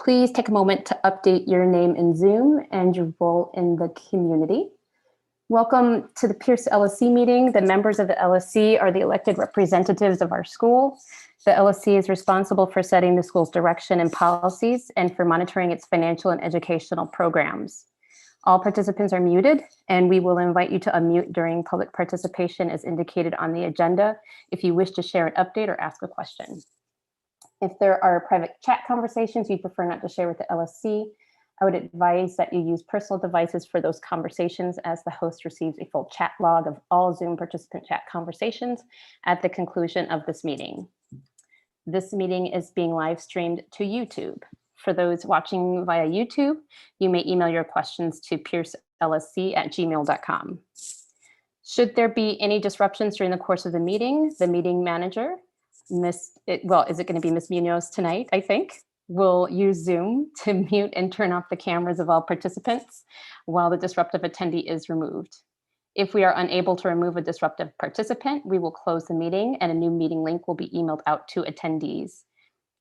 Please take a moment to update your name in Zoom and your role in the community. Welcome to the Peirce LSC meeting. The members of the LSC are the elected representatives of our school. The LSC is responsible for setting the school's direction and policies and for monitoring its financial and educational programs. All participants are muted, and we will invite you to unmute during public participation as indicated on the agenda if you wish to share an update or ask a question. If there are private chat conversations you prefer not to share with the LSC, I would advise that you use personal devices for those conversations, as the host receives a full chat log of all Zoom participant chat conversations at the conclusion of this meeting. This meeting is being live streamed to YouTube. For those watching via YouTube, you may email your questions to peircelsc@gmail.com. Should there be any disruptions during the course of the meeting manager, is it going to be Ms. Munoz tonight, I think, will use Zoom to mute and turn off the cameras of all participants while the disruptive attendee is removed. If we are unable to remove a disruptive participant, we will close the meeting and a new meeting link will be emailed out to attendees.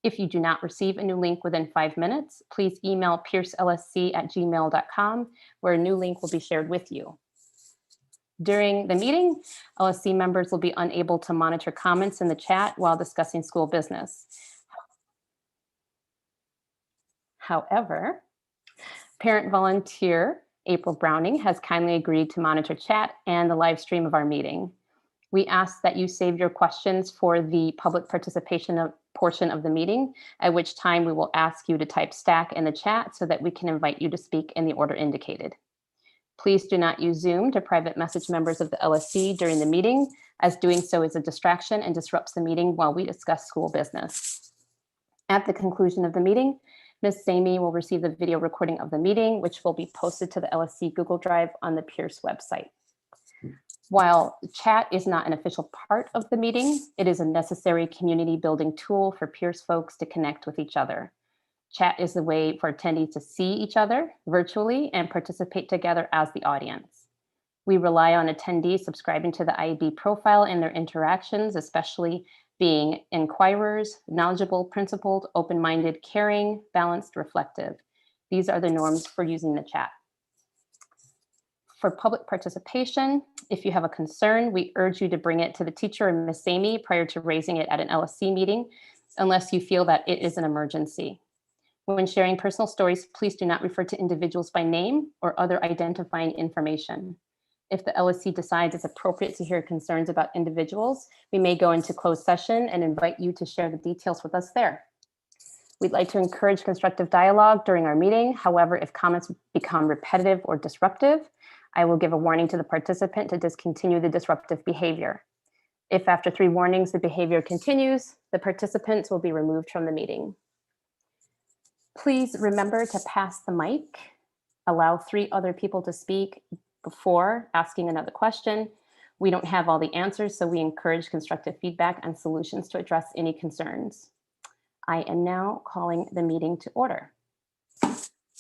If you do not receive a new link within 5 minutes, please email peircelsc@gmail.com, where a new link will be shared with you. During the meeting, LSC members will be unable to monitor comments in the chat while discussing school business. However, parent volunteer April Browning has kindly agreed to monitor chat and the live stream of our meeting. We ask that you save your questions for the public participation portion of the meeting, at which time we will ask you to type stack in the chat so that we can invite you to speak in the order indicated. Please do not use Zoom to private message members of the LSC during the meeting, as doing so is a distraction and disrupts the meeting while we discuss school business. At the conclusion of the meeting, Ms. Zamy will receive the video recording of the meeting, which will be posted to the LSC Google Drive on the Peirce website. While chat is not an official part of the meeting, it is a necessary community building tool for Peirce folks to connect with each other. Chat is a way for attendees to see each other virtually and participate together as the audience. We rely on attendees subscribing to the IEB profile in their interactions, especially being inquirers, knowledgeable, principled, open-minded, caring, balanced, reflective. These are the norms for using the chat. For public participation, if you have a concern, we urge you to bring it to the teacher or Ms. Zamy prior to raising it at an LSC meeting, unless you feel that it is an emergency. When sharing personal stories, please do not refer to individuals by name or other identifying information. If the LSC decides it's appropriate to hear concerns about individuals, we may go into closed session and invite you to share the details with us there. We'd like to encourage constructive dialogue during our meeting. However, if comments become repetitive or disruptive, I will give a warning to the participant to discontinue the disruptive behavior. If after 3 warnings the behavior continues, the participants will be removed from the meeting. Please remember to pass the mic, allow 3 other people to speak before asking another question. We don't have all the answers, so we encourage constructive feedback and solutions to address any concerns. I am now calling the meeting to order.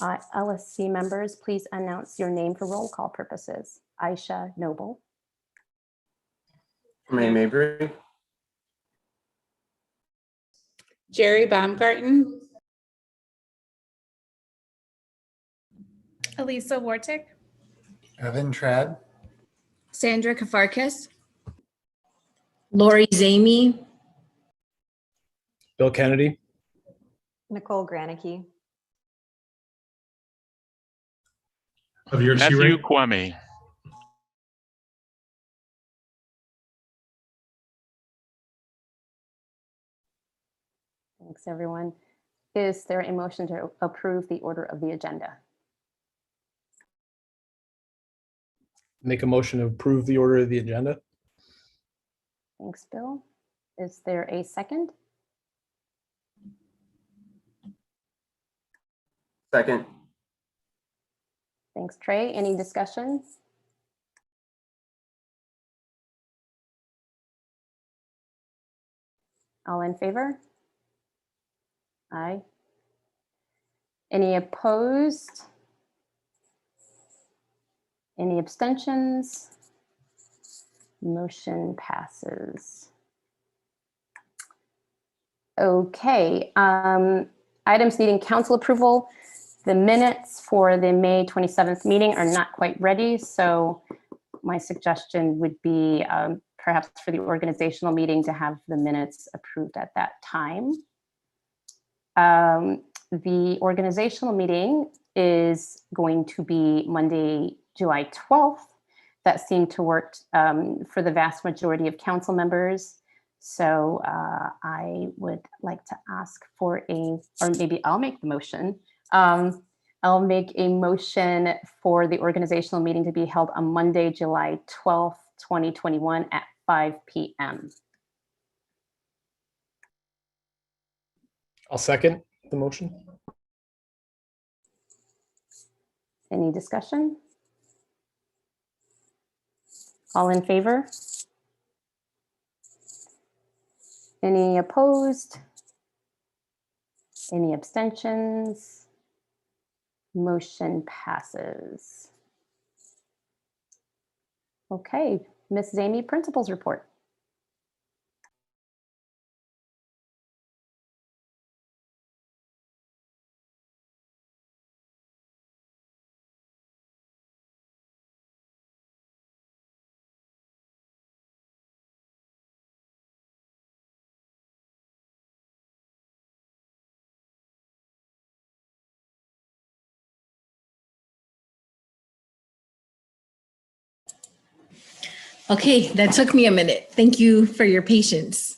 LSC members, please announce your name for roll call purposes. Aisha Noble. Jermaine Mabry. Jerry Baumgarten. Elisa Wartic. Evan Trad. Sandra Kafarkas. Lori Zamy. Bill Kennedy. Nicole Granicki. Matthew Kwame. Thanks, everyone. Is there a motion to approve the order of the agenda? Make a motion to approve the order of the agenda. Thanks, Bill. Is there a second? Second. Thanks, Trey. Any discussion? All in favor? Aye. Any opposed? Any abstentions? Motion passes. Okay, I Items needing council approval. The minutes for the May 27th meeting are not quite ready, so my suggestion would be perhaps for the organizational meeting to have the minutes approved at that time. The organizational meeting is going to be Monday, July 12th. That seemed to work for the vast majority of council members. So I would like to ask for or maybe I'll make the motion. I'll make a motion for the organizational meeting to be held on Monday, July 12th, 2021 at 5 p.m. I'll second the motion. Any discussion? All in favor? Any opposed? Any abstentions? Motion passes. Okay, Ms. Zamey, principal's report. Okay, that took me a minute. Thank you for your patience.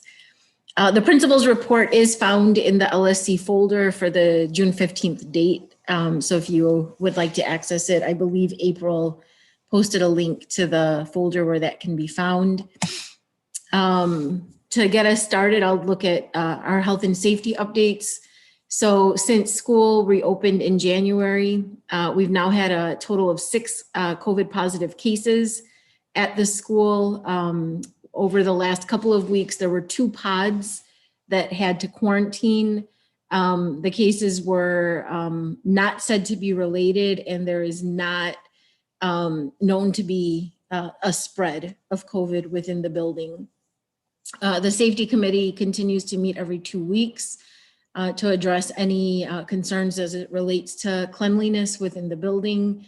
The principal's report is found in the LSC folder for the June 15th date. So if you would like to access it, I believe April posted a link to the folder where that can be found. To get us started, I'll look at our health and safety updates. So since school reopened in January, we've now had a total of 6 COVID positive cases at the school. Over the last couple of weeks, there were 2 pods that had to quarantine. The cases were not said to be related, and there is not known to be a spread of COVID within the building. The safety committee continues to meet every 2 weeks to address any concerns as it relates to cleanliness within the building.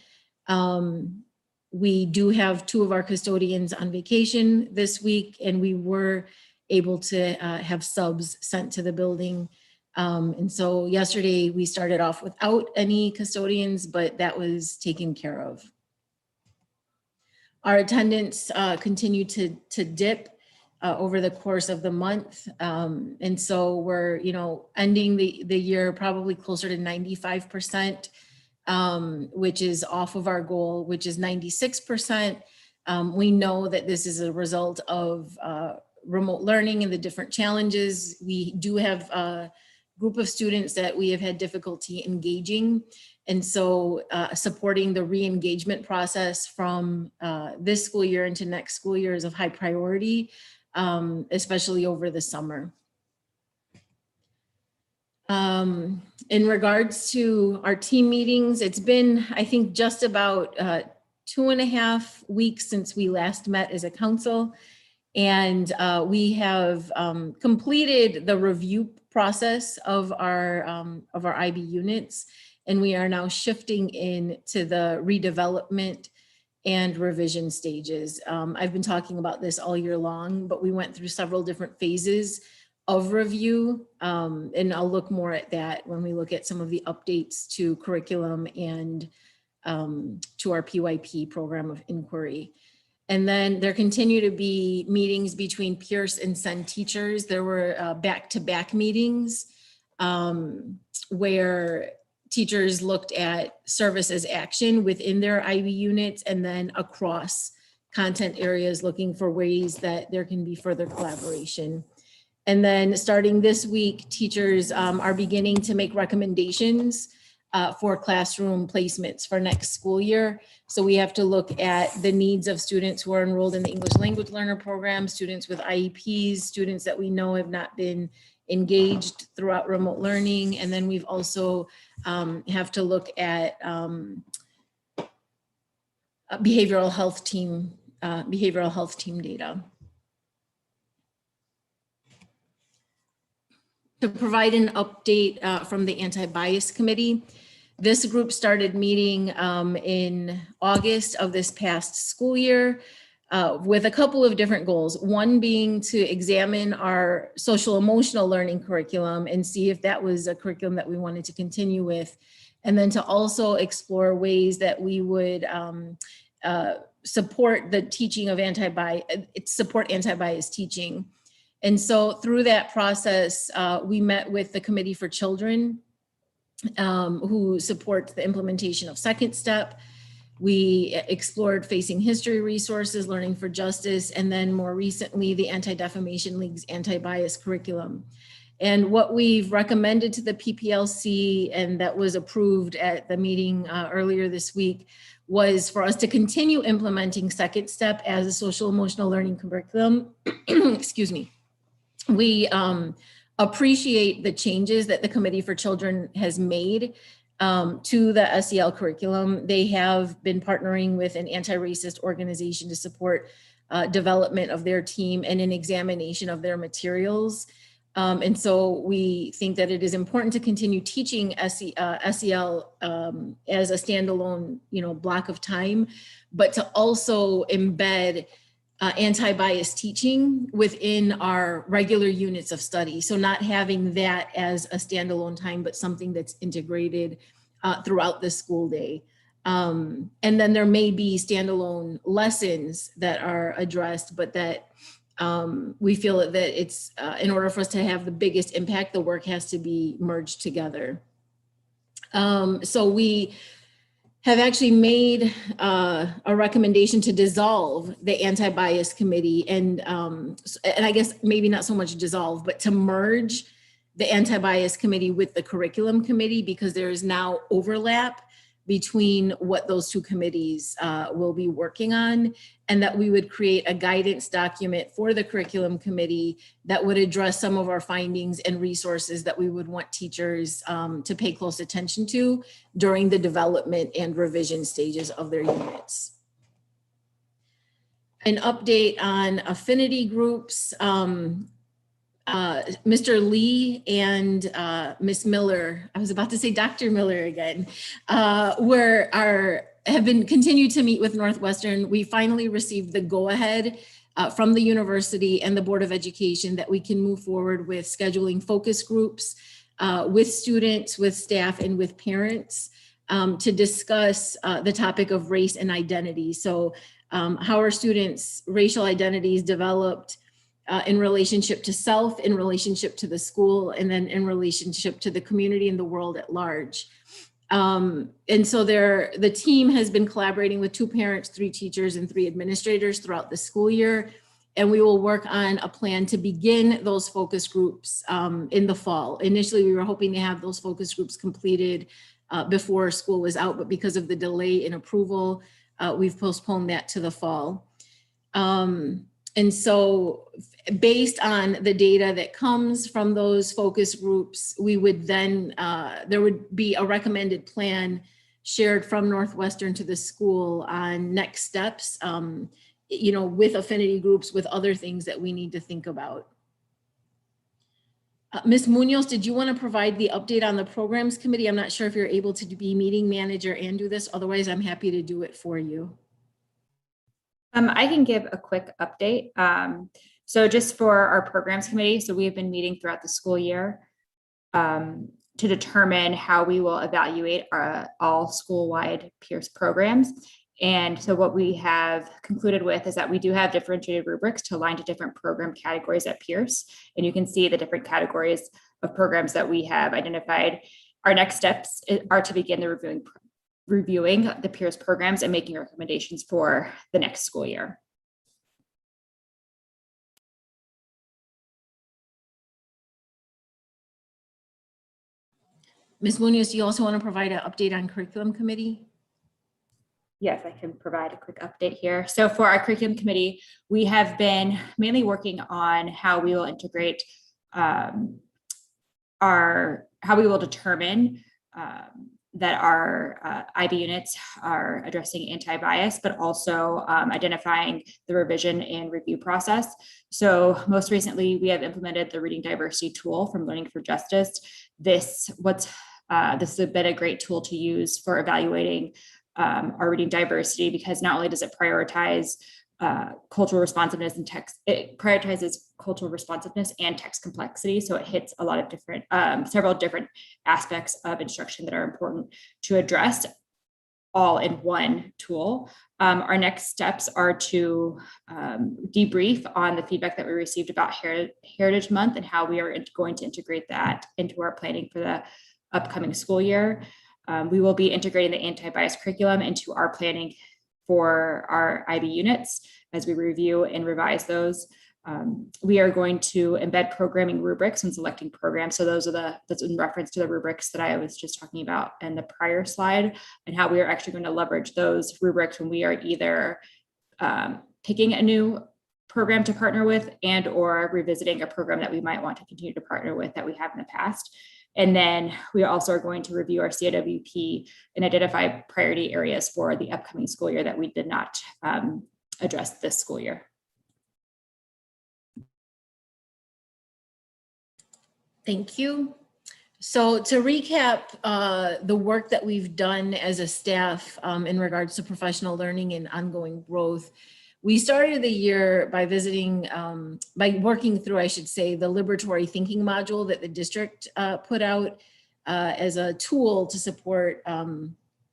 We do have 2 of our custodians on vacation this week, and we were able to have subs sent to the building. And so yesterday we started off without any custodians, but that was taken care of. Our attendance continued to dip over the course of the month. And so we're, ending the year probably closer to 95%. Which is off of our goal, which is 96%. We know that this is a result of remote learning and the different challenges. We do have a group of students that we have had difficulty engaging. And so supporting the re-engagement process from this school year into next school year is of high priority, especially over the summer. In regards to our team meetings, it's been, I think, just about 2.5 weeks since we last met as a council. And we have completed the review process of our IB units. And we are now shifting into the redevelopment and revision stages. I've been talking about this all year long, but we went through several different phases of review, and I'll look more at that when we look at some of the updates to curriculum and to our PYP program of inquiry. And then there continue to be meetings between Peirce and SEND teachers. There were back-to-back meetings where teachers looked at service as action within their IB units and then across content areas, looking for ways that there can be further collaboration. And then starting this week, teachers are beginning to make recommendations for classroom placements for next school year. So we have to look at the needs of students who are enrolled in the English language learner program, students with IEPs, students that we know have not been engaged throughout remote learning. And then we've also have to look at behavioral health team data. to provide an update from the Anti-Bias Committee. This group started meeting in August of this past school year with a couple of different goals. One being to examine our social emotional learning curriculum and see if that was a curriculum that we wanted to continue with. And then to also explore ways that we would support the teaching of anti-bias teaching. And so through that process, we met with the Committee for Children, who supports the implementation of Second Step. We explored Facing History resources, Learning for Justice, and then more recently, the Anti-Defamation League's anti-bias curriculum. And what we've recommended to the PPLC, and that was approved at the meeting earlier this week, was for us to continue implementing Second Step as a social emotional learning curriculum. Excuse me. We appreciate the changes that the Committee for Children has made to the SEL curriculum. They have been partnering with an anti-racist organization to support development of their team and an examination of their materials. And so we think that it is important to continue teaching SEL as a standalone, block of time, but to also embed anti-bias teaching within our regular units of study. So not having that as a standalone time, but something that's integrated throughout the school day. And then there may be standalone lessons that are addressed, but that we feel that it's in order for us to have the biggest impact, the work has to be merged together. So we have actually made a recommendation to dissolve the Anti-Bias Committee, and I guess maybe not so much dissolve, but to merge the Anti-Bias Committee with the Curriculum Committee, because there is now overlap between what those two committees will be working on, and that we would create a guidance document for the Curriculum Committee that would address some of our findings and resources that we would want teachers to pay close attention to during the development and revision stages of their units. An update on Affinity Groups. Mr. Lee and Ms. Miller, I was about to say Dr. Miller again, have been continued to meet with Northwestern. We finally received the go-ahead from the university and the Board of Education that we can move forward with scheduling focus groups with students, with staff, and with parents to discuss the topic of race and identity. So how are students' racial identities developed in relationship to self, in relationship to the school, and then in relationship to the community and the world at large. And so the team has been collaborating with 2 parents, 3 teachers, and 3 administrators throughout the school year. And we will work on a plan to begin those focus groups in the fall. Initially, we were hoping to have those focus groups completed before school was out, but because of the delay in approval, we've postponed that to the fall. And so based on the data that comes from those focus groups, we would then, there would be a recommended plan shared from Northwestern to the school on next steps, with affinity groups, with other things that we need to think about. Ms. Munoz, did you want to provide the update on the programs committee? I'm not sure if you're able to be meeting manager and do this. Otherwise, I'm happy to do it for you. I can give a quick update. So just for our programs committee, so we have been meeting throughout the school year to determine how we will evaluate all school-wide Peirce programs. And so what we have concluded with is that we do have differentiated rubrics to align to different program categories at Peirce. And you can see the different categories of programs that we have identified. Our next steps are to begin the reviewing the Peirce programs and making recommendations for the next school year. Ms. Munoz, do you also want to provide an update on curriculum committee? Yes, I can provide a quick update here. So for our curriculum committee, we have been mainly working on how we will integrate how we will determine that our IB units are addressing anti-bias, but also identifying the revision and review process. So most recently, we have implemented the reading diversity tool from Learning for Justice. This has been a great tool to use for evaluating our reading diversity, because not only does it prioritize cultural responsiveness and text, it prioritizes cultural responsiveness and text complexity. So it hits a lot of different, several different aspects of instruction that are important to address all in one tool. Our next steps are to debrief on the feedback that we received about Heritage Month and how we are going to integrate that into our planning for the upcoming school year. We will be integrating the anti-bias curriculum into our planning for our IB units as we review and revise those. We are going to embed programming rubrics when selecting programs. So that's in reference to the rubrics that I was just talking about in the prior slide, and how we are actually going to leverage those rubrics when we are either picking a new program to partner with and or revisiting a program that we might want to continue to partner with that we have in the past. And then we also are going to review our CIWP and identify priority areas for the upcoming school year that we did not address this school year. Thank you. So to recap the work that we've done as a staff in regards to professional learning and ongoing growth, we started the year by working through, I should say, the liberatory thinking module that the district put out as a tool to support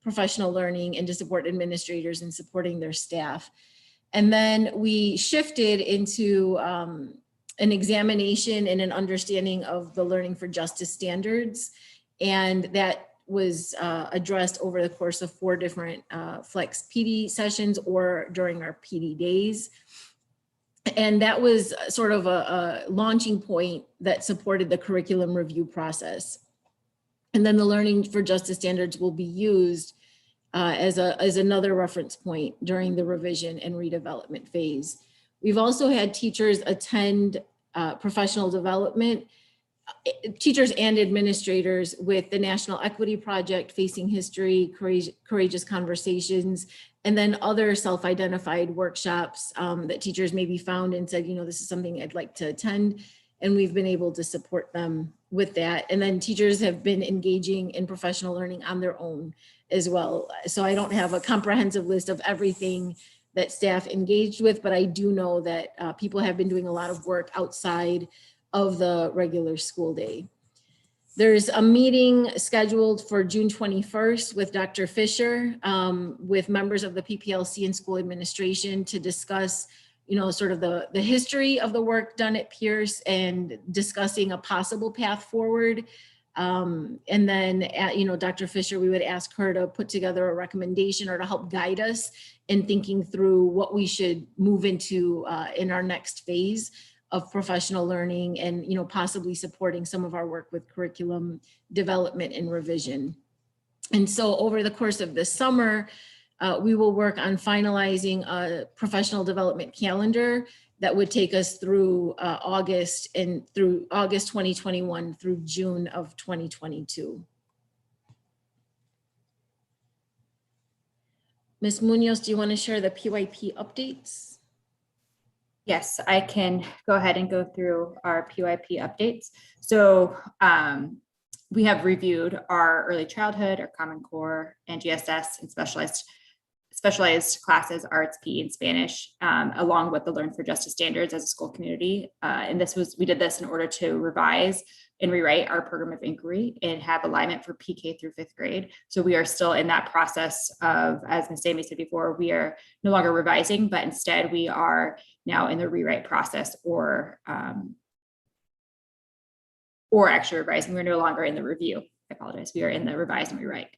professional learning and to support administrators in supporting their staff. And then we shifted into an examination and an understanding of the Learning for Justice standards. And that was addressed over the course of 4 different Flex PD sessions or during our PD days. And that was sort of a launching point that supported the curriculum review process. And then the Learning for Justice standards will be used as another reference point during the revision and redevelopment phase. We've also had teachers attend professional development, teachers and administrators with the National Equity Project, Facing History, Courageous Conversations, and then other self-identified workshops that teachers maybe found and said, this is something I'd like to attend. And we've been able to support them with that. And then teachers have been engaging in professional learning on their own as well. So I don't have a comprehensive list of everything that staff engaged with, but I do know that people have been doing a lot of work outside of the regular school day. There's a meeting scheduled for June 21st with Dr. Fisher, with members of the PPLC and school administration to discuss, sort of the history of the work done at Peirce and discussing a possible path forward. And then, Dr. Fisher, we would ask her to put together a recommendation or to help guide us in thinking through what we should move into in our next phase of professional learning and, possibly supporting some of our work with curriculum development and revision. And so over the course of this summer, we will work on finalizing a professional development calendar that would take us through August 2021 through June of 2022. Ms. Munoz, do you want to share the PYP updates? Yes, I can go ahead and go through our PYP updates. So we have reviewed our early childhood, our Common Core, and GSS and specialized classes, arts, PE, and Spanish, along with the Learn for Justice standards as a school community. And we did this in order to revise and rewrite our program of inquiry and have alignment for PK through 5th grade. So we are still in that process of, as Ms. Sammy said before, we are no longer revising, but instead we are now in the rewrite process or actually revising. We're no longer in the review. I apologize. We are in the revise and rewrite.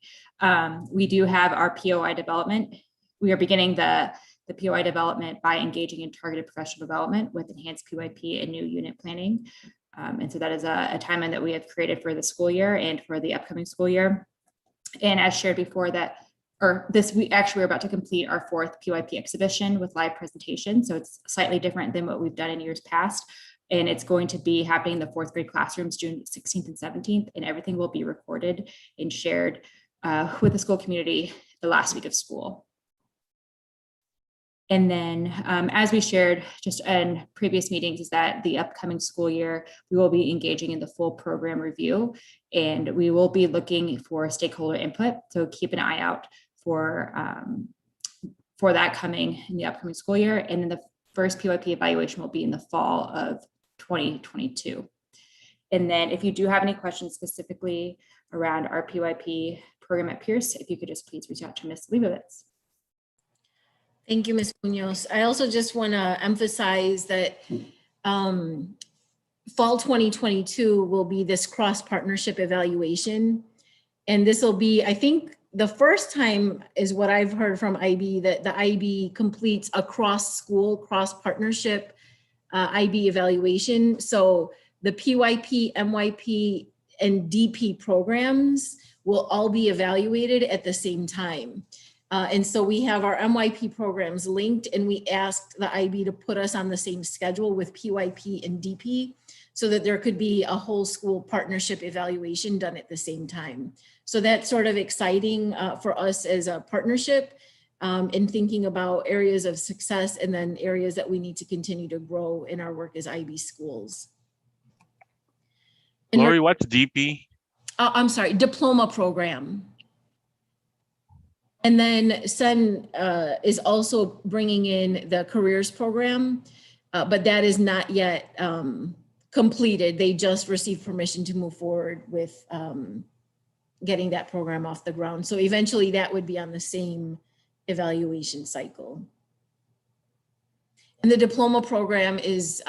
We do have our POI development. We are beginning the POI development by engaging in targeted professional development with enhanced PYP and new unit planning. And so that is a timeline that we have created for the school year and for the upcoming school year. And as shared before we're about to complete our 4th PYP exhibition with live presentation. So it's slightly different than what we've done in years past. And it's going to be happening in the 4th grade classrooms, June 16th and 17th, and everything will be recorded and shared with the school community the last week of school. And then, as we shared just in previous meetings, is that the upcoming school year, we will be engaging in the full program review, and we will be looking for stakeholder input. So keep an eye out for that coming in the upcoming school year. And then the first PYP evaluation will be in the fall of 2022. And then if you do have any questions specifically around our PYP program at Peirce, if you could just please reach out to Ms. Leibovitz. Thank you, Ms. Munoz. I also just want to emphasize that fall 2022 will be this cross-partnership evaluation. And this will be, I think, the first time is what I've heard from IB, that the IB completes a cross-school, cross-partnership IB evaluation. So the PYP, MYP, and DP programs will all be evaluated at the same time. And so we have our NYP programs linked, and we asked the IB to put us on the same schedule with PYP and DP so that there could be a whole school partnership evaluation done at the same time. So that's sort of exciting for us as a partnership in thinking about areas of success and then areas that we need to continue to grow in our work as IB schools. And Lori, what's DP? I'm sorry, diploma program. And then SEN is also bringing in the careers program, but that is not yet completed. They just received permission to move forward with getting that program off the ground. So eventually that would be on the same evaluation cycle. And the diploma program is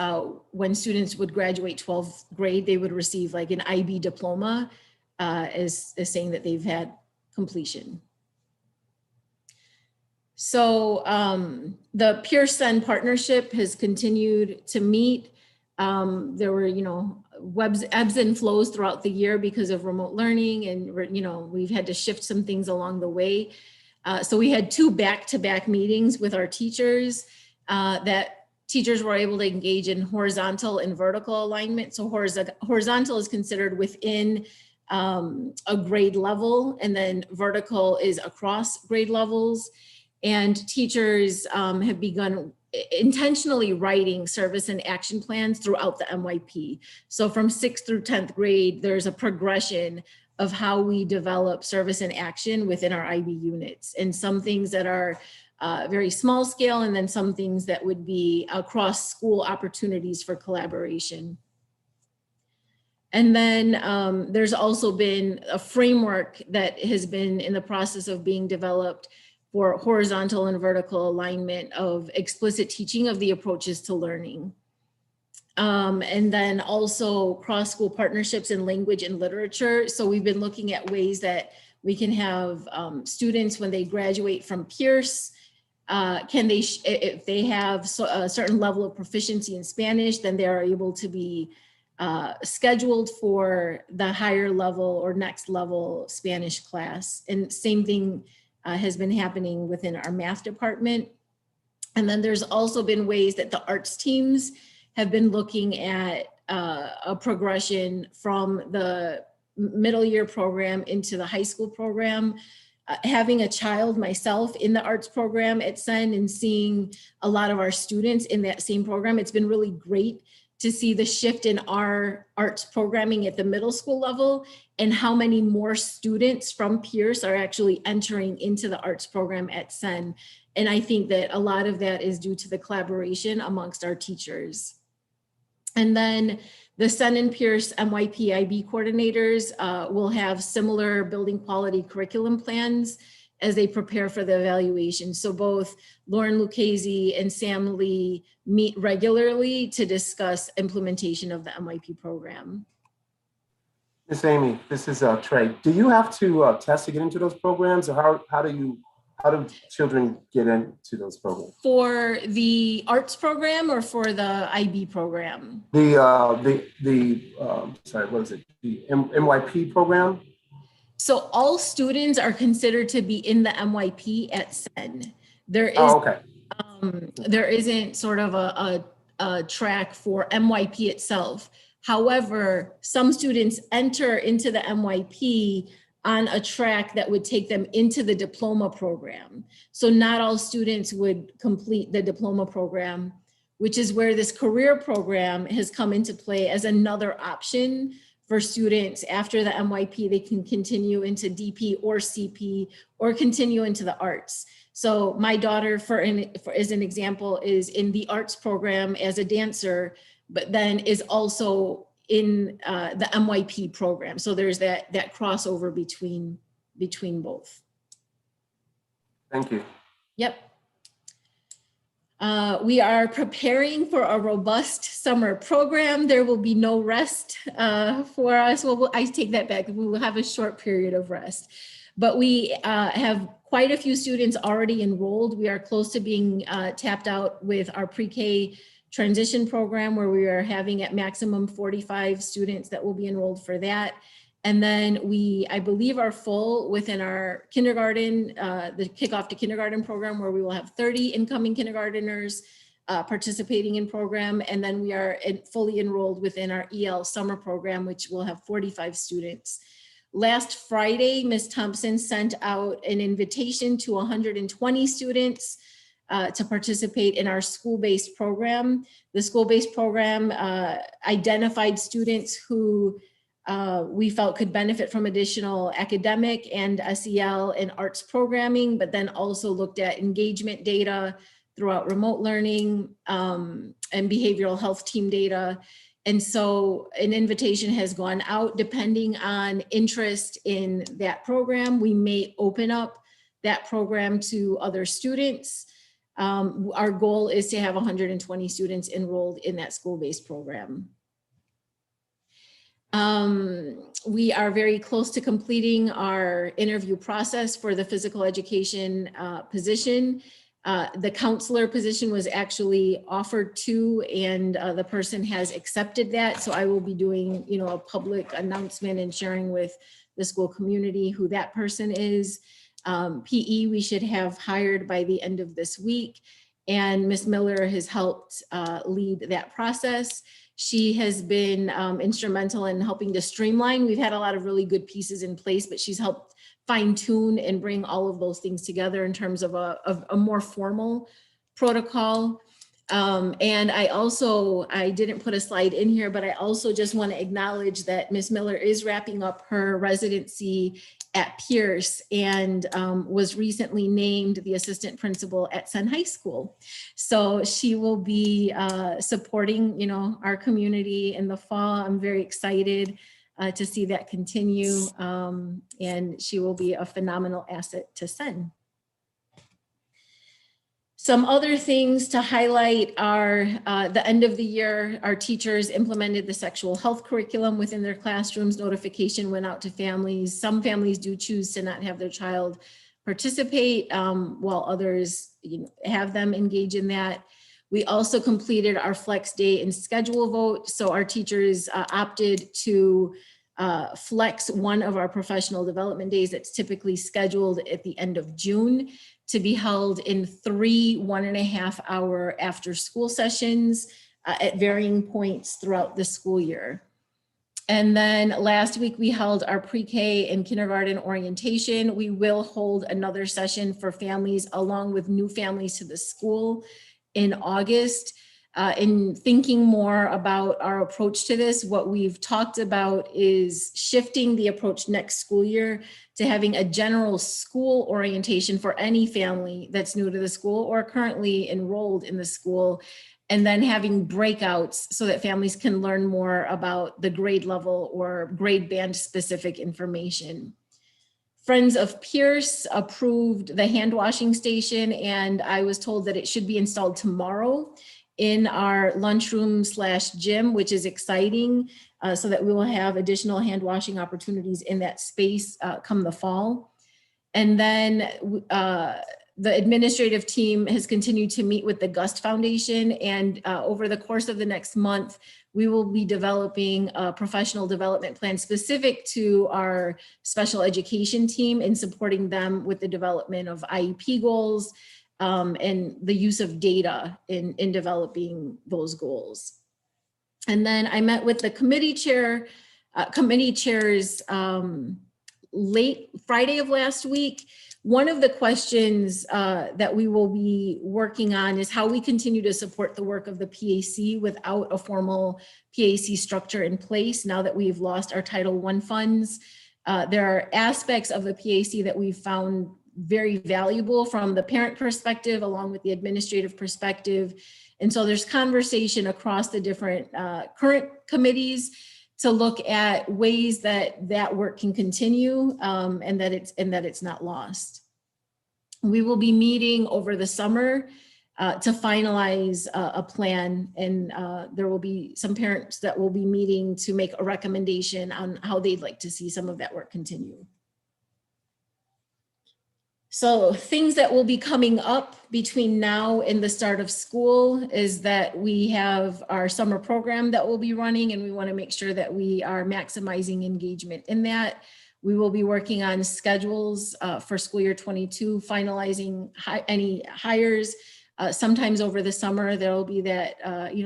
when students would graduate 12th grade, they would receive like an IB diploma as saying that they've had completion. So the Peirce-SEN partnership has continued to meet. There were, ebbs and flows throughout the year because of remote learning, and we've had to shift some things along the way. So we had 2 back-to-back meetings with our teachers that teachers were able to engage in horizontal and vertical alignment. So horizontal is considered within a grade level, and then vertical is across grade levels. And teachers have begun intentionally writing service and action plans throughout the NYP. So from 6th through 10th grade, there's a progression of how we develop service and action within our IB units, and some things that are very small scale, and then some things that would be across school opportunities for collaboration. And then there's also been a framework that has been in the process of being developed for horizontal and vertical alignment of explicit teaching of the approaches to learning. And then also cross-school partnerships in language and literature. So we've been looking at ways that we can have students when they graduate from Peirce, if they have a certain level of proficiency in Spanish, then they are able to be scheduled for the higher level or next level Spanish class. And same thing has been happening within our math department. And then there's also been ways that the arts teams have been looking at a progression from the middle year program into the high school program. Having a child myself in the arts program at SEN and seeing a lot of our students in that same program, it's been really great to see the shift in our arts programming at the middle school level and how many more students from Peirce are actually entering into the arts program at SEN. And I think that a lot of that is due to the collaboration amongst our teachers. And then the SEN and Peirce NYP IB coordinators will have similar building quality curriculum plans as they prepare for the evaluation. So both Lauren Lucchese and Sam Lee meet regularly to discuss implementation of the NYP program. Miss Amy, this is Trey. Do you have to test to get into those programs, or how do children get into those programs? For the arts program or for the IB program? Sorry, what is it? The NYP program? So all students are considered to be in the NYP at SEN. There is, oh, okay. There isn't sort of track for NYP itself. However, some students enter into the NYP on a track that would take them into the diploma program. So not all students would complete the diploma program, which is where this career program has come into play as another option for students. After the NYP, they can continue into DP or CP or continue into the arts. So my daughter, as an example, is in the arts program as a dancer, but then is also in the NYP program. So there's that crossover between both. Thank you. Yep. We are preparing for a robust summer program. There will be no rest for us. Well, I take that back. We will have a short period of rest. But we have quite a few students already enrolled. We are close to being tapped out with our pre-K transition program, where we are having at maximum 45 students that will be enrolled for that. And then we, I believe, are full within our kindergarten, the kickoff to kindergarten program, where we will have 30 incoming kindergarteners participating in program. And then we are fully enrolled within our EL summer program, which will have 45 students. Last Friday, Ms. Thompson sent out an invitation to 120 students to participate in our school-based program. The school-based program identified students who we felt could benefit from additional academic and SEL and arts programming, but then also looked at engagement data throughout remote learning and behavioral health team data. And so an invitation has gone out. Depending on interest in that program, we may open up that program to other students. Our goal is to have 120 students enrolled in that school-based program. We are very close to completing our interview process for the physical education position. The counselor position was actually offered to, and the person has accepted that. So I will be doing, a public announcement and sharing with the school community who that person is. PE we should have hired by the end of this week, and Ms. Miller has helped lead that process. She has been instrumental in helping to streamline. We've had a lot of really good pieces in place, but she's helped fine tune and bring all of those things together in terms of a more formal protocol. And I didn't put a slide in here, but I also just want to acknowledge that Ms. Miller is wrapping up her residency at Peirce and was recently named the assistant principal at Sun High School. So she will be supporting, our community in the fall. I'm very excited to see that continue, and she will be a phenomenal asset to Sun. Some other things to highlight are the end of the year, our teachers implemented the sexual health curriculum within their classrooms. Notification went out to families. Some families do choose to not have their child participate, while others have them engage in that. We also completed our flex day and schedule vote. So our teachers opted to flex one of our professional development days that's typically scheduled at the end of June to be held in 3 1.5 hour after school sessions at varying points throughout the school year. And then last week we held our pre-K and kindergarten orientation. We will hold another session for families along with new families to the school in August. In thinking more about our approach to this, what we've talked about is shifting the approach next school year to having a general school orientation for any family that's new to the school or currently enrolled in the school, and then having breakouts so that families can learn more about the grade level or grade band specific information. Friends of Peirce approved the hand washing station, and I was told that it should be installed tomorrow in our lunchroom/gym, which is exciting, so that we will have additional hand washing opportunities in that space come the fall. And then the administrative team has continued to meet with the Gust Foundation, and over the course of the next month, we will be developing a professional development plan specific to our special education team and supporting them with the development of IEP goals, and the use of data in developing those goals. And then I met with the committee chairs late Friday of last week. One of the questions that we will be working on is how we continue to support the work of the PAC without a formal PAC structure in place now that we've lost our Title I funds. There are aspects of the PAC that we've found very valuable from the parent perspective along with the administrative perspective. And so there's conversation across the different current committees to look at ways that that work can continue and that it's not lost. We will be meeting over the summer to finalize a plan, and there will be some parents that will be meeting to make a recommendation on how they'd like to see some of that work continue. So things that will be coming up between now and the start of school is that we have our summer program that we'll be running, and we want to make sure that we are maximizing engagement in that. We will be working on schedules for school year 22, finalizing any hires. Sometimes over the summer, there will be that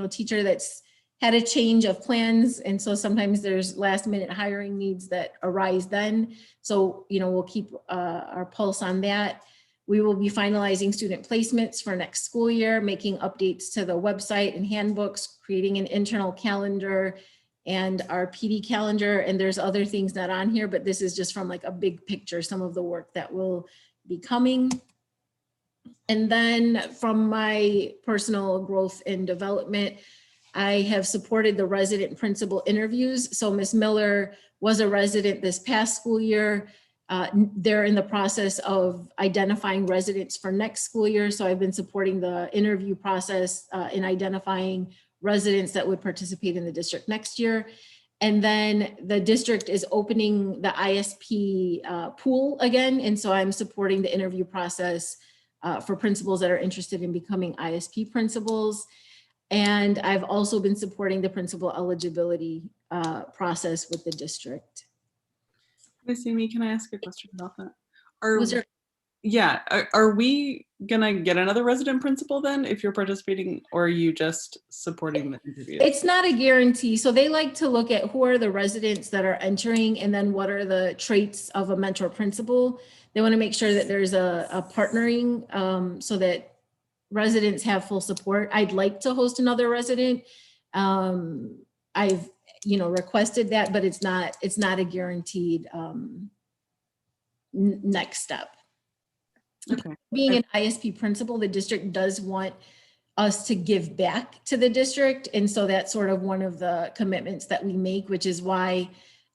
teacher that's had a change of plans. And so sometimes there's last minute hiring needs that arise then. So, we'll keep our pulse on that. We will be finalizing student placements for next school year, making updates to the website and handbooks, creating an internal calendar and our PD calendar. And there's other things not on here, but this is just from like a big picture, some of the work that will be coming. And then from my personal growth and development, I have supported the resident principal interviews. So Ms. Miller was a resident this past school year. They're in the process of identifying residents for next school year. So I've been supporting the interview process in identifying residents that would participate in the district next year. And then the district is opening the ISP pool again. And so I'm supporting the interview process for principals that are interested in becoming ISP principals. And I've also been supporting the principal eligibility process with the district. Miss Amy, can I ask a question about that? Are we gonna get another resident principal then if you're participating, or are you just supporting the interviews? It's not a guarantee. So they like to look at who are the residents that are entering and then what are the traits of a mentor principal. They want to make sure that there's a partnering so that residents have full support. I'd like to host another resident. I've requested that, but it's not a guaranteed next step. Okay. Being an ISP principal, the district does want us to give back to the district. And so that's sort of one of the commitments that we make, which is why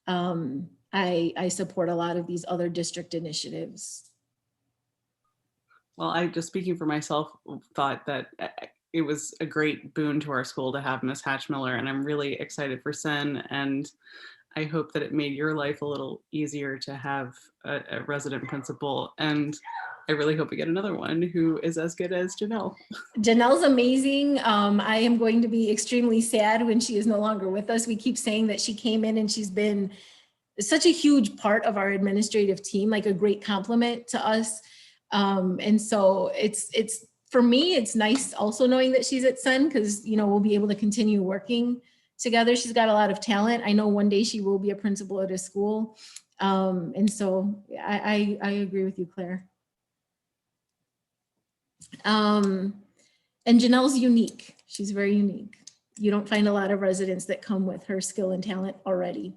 I support a lot of these other district initiatives. Well, I just speaking for myself thought that it was a great boon to our school to have Miss Hatchmiller, and I'm really excited for Sen, and I hope that it made your life a little easier to have a resident principal, and I really hope we get another one who is as good as Janelle. Janelle's amazing. I am going to be extremely sad when she is no longer with us. We keep saying that she came in and she's been such a huge part of our administrative team, like a great compliment to us. And so it's for me, it's nice also knowing that she's at Sen, because we'll be able to continue working together. She's got a lot of talent. I know one day she will be a principal at a school. And so I agree with you, Claire. And Janelle's unique. She's very unique. You don't find a lot of residents that come with her skill and talent already.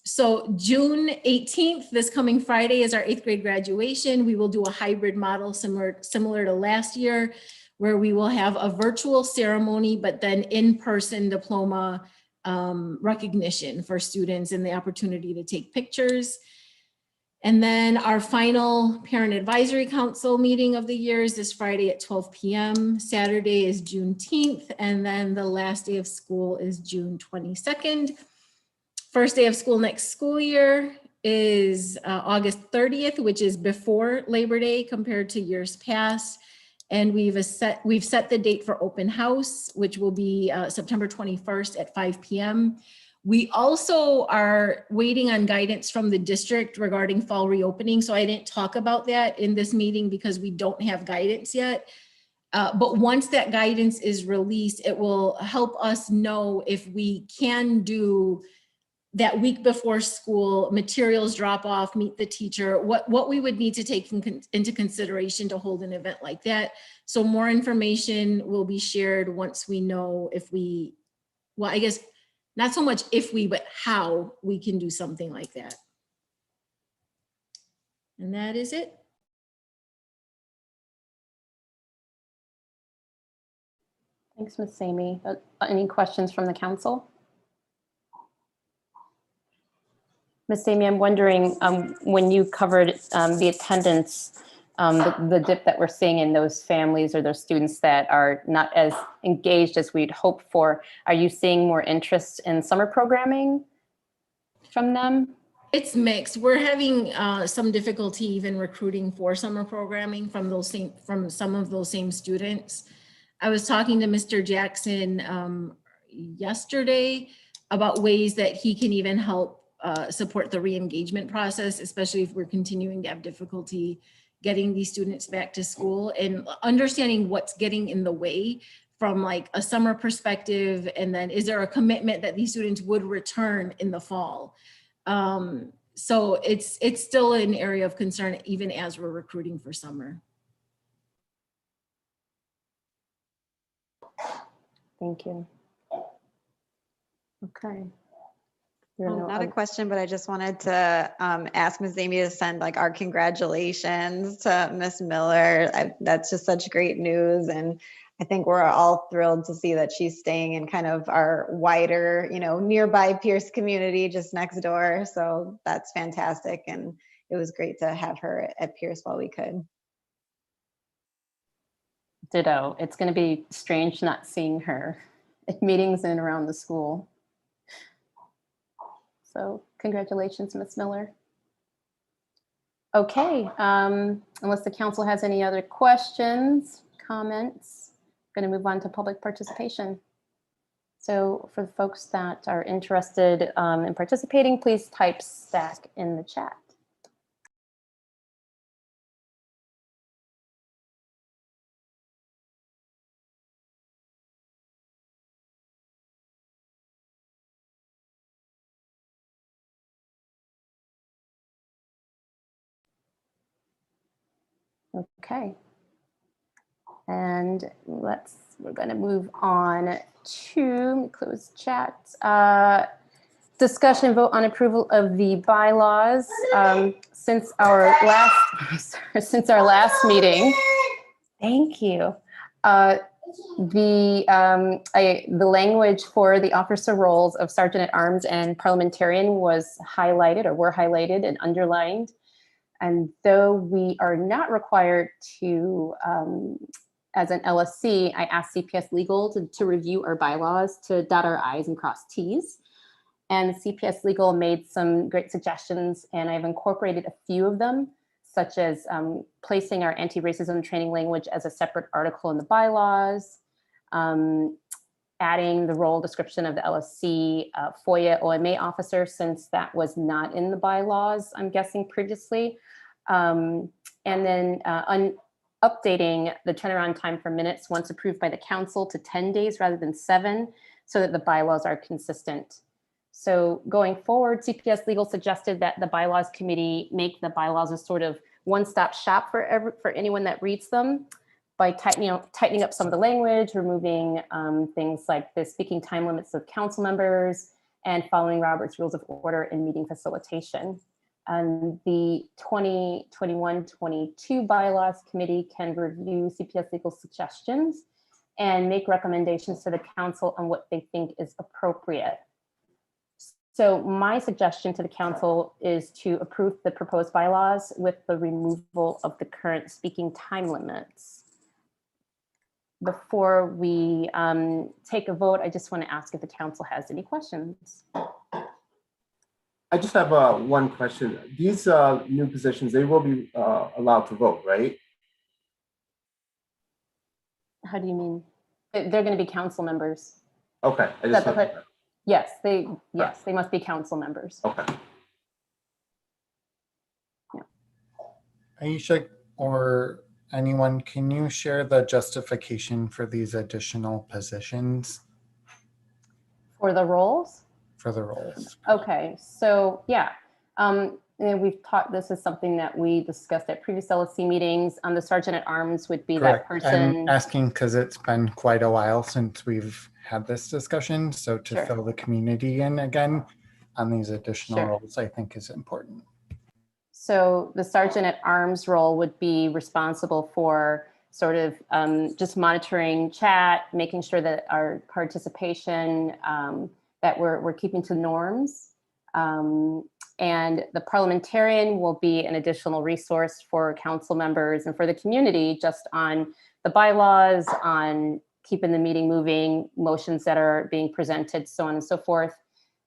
So June 18th, this coming Friday, is our 8th grade graduation. We will do a hybrid model similar to last year, where we will have a virtual ceremony, but then in-person diploma recognition for students and the opportunity to take pictures. And then our final parent advisory council meeting of the year is this Friday at 12 p.m. Saturday is Juneteenth, and then the last day of school is June 22nd. First day of school next school year is August 30th, which is before Labor Day compared to years past. And we've set the date for open house, which will be September 21st at 5 p.m. We also are waiting on guidance from the district regarding fall reopening. So I didn't talk about that in this meeting because we don't have guidance yet. But once that guidance is released, it will help us know if we can do that week before school, materials drop off, meet the teacher, what we would need to take into consideration to hold an event like that. So more information will be shared once we know if we, well, I guess not so much if we, but how we can do something like that. And that is it. Thanks, Ms. Amy. Any questions from the council? Ms. Amy, I'm wondering, when you covered the attendance, the dip that we're seeing in those families or those students that are not as engaged as we'd hoped for, are you seeing more interest in summer programming from them? It's mixed. We're having some difficulty even recruiting for summer programming from some of those same students. I was talking to Mr. Jackson yesterday about ways that he can even help support the re-engagement process, especially if we're continuing to have difficulty getting these students back to school, and understanding what's getting in the way from like a summer perspective. And then is there a commitment that these students would return in the fall? So it's still an area of concern even as we're recruiting for summer. Thank you. Okay. Not a question, but I just wanted to ask Ms. Amy to send like our congratulations to Ms. Miller. That's just such great news. And I think we're all thrilled to see that she's staying in kind of our wider, nearby Peirce community just next door. So that's fantastic. And it was great to have her at Peirce while we could. Ditto. It's going to be strange not seeing her at meetings in and around the school. So congratulations, Ms. Miller. Okay, unless the council has any other questions, comments, I'm going to move on to public participation. So for the folks that are interested in participating, please type STAC in the chat. Okay. And we're going to move on to, let me close chat. Discussion vote on approval of the bylaws. Since our last meeting, thank you. The language for the officer roles of Sergeant at Arms and Parliamentarian was highlighted, or were highlighted and underlined. And though we are not required to, as an LSC, I asked CPS Legal to review our bylaws to dot our I's and cross T's. And CPS Legal made some great suggestions, and I've incorporated a few of them, such as placing our anti-racism training language as a separate article in the bylaws, adding the role description of the LSC FOIA OMA officer, since that was not in the bylaws, I'm guessing previously. And then updating the turnaround time for minutes once approved by the council to 10 days rather than 7, so that the bylaws are consistent. So going forward, CPS Legal suggested that the Bylaws Committee make the bylaws a sort of one-stop shop for anyone that reads them, by tightening up some of the language, removing things like the speaking time limits of council members, and following Robert's Rules of Order in meeting facilitation. And the 2021-22 Bylaws Committee can review CPS Legal suggestions and make recommendations to the council on what they think is appropriate. So my suggestion to the council is to approve the proposed bylaws with the removal of the current speaking time limits. Before we take a vote, I just want to ask if the council has any questions. I just have one question. These new positions, they will be allowed to vote, right? How do you mean? They're going to be council members. Okay. Yes, they must be council members. Okay. Aisha or anyone, can you share the justification for these additional positions For the roles? for the roles? Okay, so yeah, and we've talked, this is something that we discussed at previous LSC meetings. The Sergeant at Arms would be that Correct. person. I'm asking because it's been quite a while since we've had this discussion. So to Sure. fill the community in again on these additional Sure. roles, I think is important. So the Sergeant at Arms role would be responsible for sort of just monitoring chat, making sure that our participation, that we're keeping to norms. And the parliamentarian will be an additional resource for council members and for the community, just on the bylaws, on keeping the meeting moving, motions that are being presented, so on and so forth.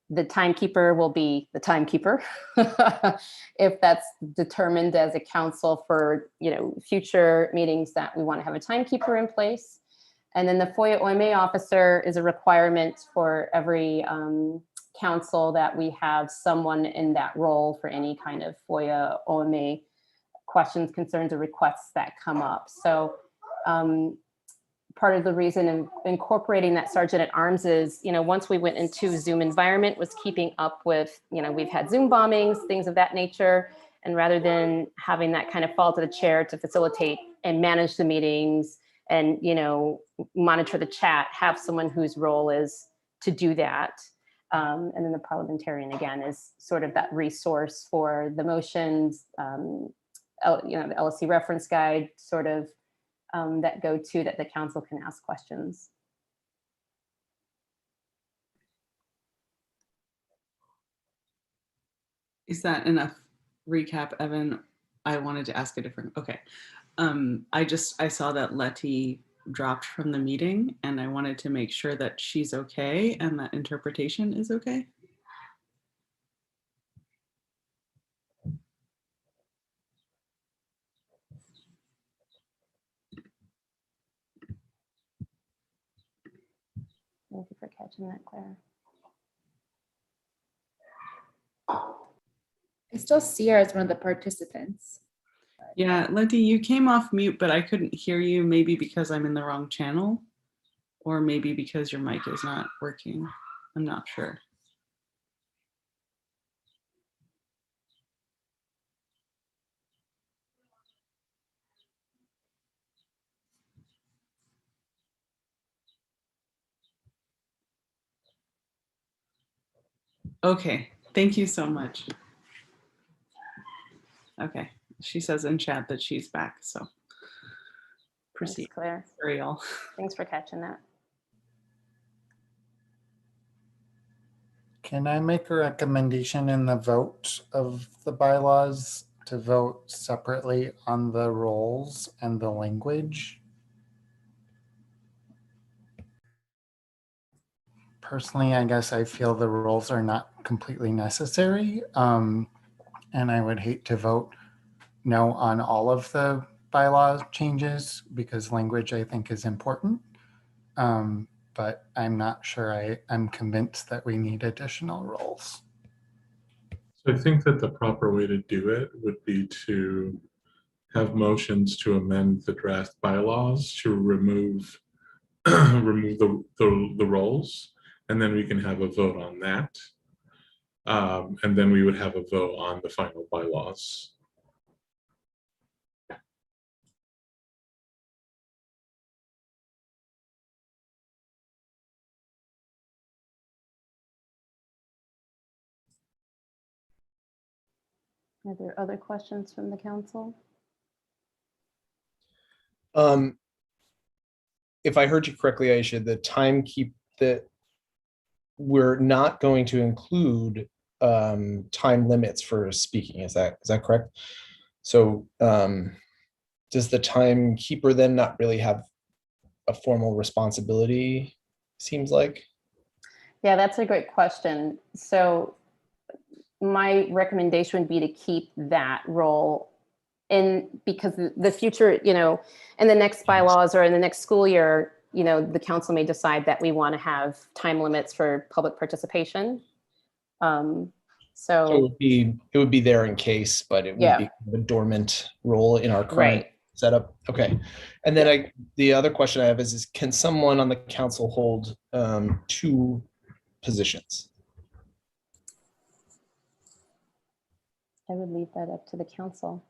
The timekeeper will be the timekeeper if that's determined as a council for, you know, future meetings that we want to have a timekeeper in place. And then the FOIA OMA officer is a requirement for every council that we have someone in that role for any kind of FOIA OMA questions, concerns, or requests that come up. So part of the reason in incorporating that Sergeant at Arms is, you know, once we went into Zoom environment, was keeping up with, you know, we've had Zoom bombings, things of that nature. And rather than having that kind of fall to the chair to facilitate and manage the meetings and, you know, monitor the chat, have someone whose role is to do that. And then the parliamentarian, again, is sort of that resource for the motions, you know, the LSC reference guide, sort of that go to that the council can ask questions. Is that enough recap, Evan? I wanted to ask a different, okay. I saw that Letty dropped from the meeting and I wanted to make sure that she's okay and that interpretation is okay. Thank you for catching that, Claire. I still see her as one of the participants. Yeah, Letty, you came off mute, but I couldn't hear you, maybe because I'm in the wrong channel or maybe because your mic is not working. I'm not sure. Okay, thank you so much. Okay, she says in chat that she's back, so proceed. Thanks, Claire. Sorry, y'all. Thanks for catching that. Can I make a recommendation in the vote of the bylaws to vote separately on the roles and the language? Personally, I guess I feel the roles are not completely necessary. And I would hate to vote no on all of the bylaw changes because language I think is important. But I'm not sure I'm convinced that we need additional roles. So I think that the proper way to do it would be to have motions to amend the draft bylaws to remove remove the roles, and then we can have a vote on that. And then we would have a vote on the final bylaws. Are there other questions from the council? If I heard you correctly, Aisha, the that we're not going to include time limits for speaking. Is that correct? So does the timekeeper then not really have a formal responsibility, seems like? Yeah, that's a great question. So my recommendation would be to keep that role in, because the future, you know, in the next bylaws or in the next school year, the council may decide that we want to have time limits for public participation. So it would be there in case, but it would be a dormant role in our current setup. Okay. And then the other question I have is can someone on the council hold 2 positions? I would leave that up to the council.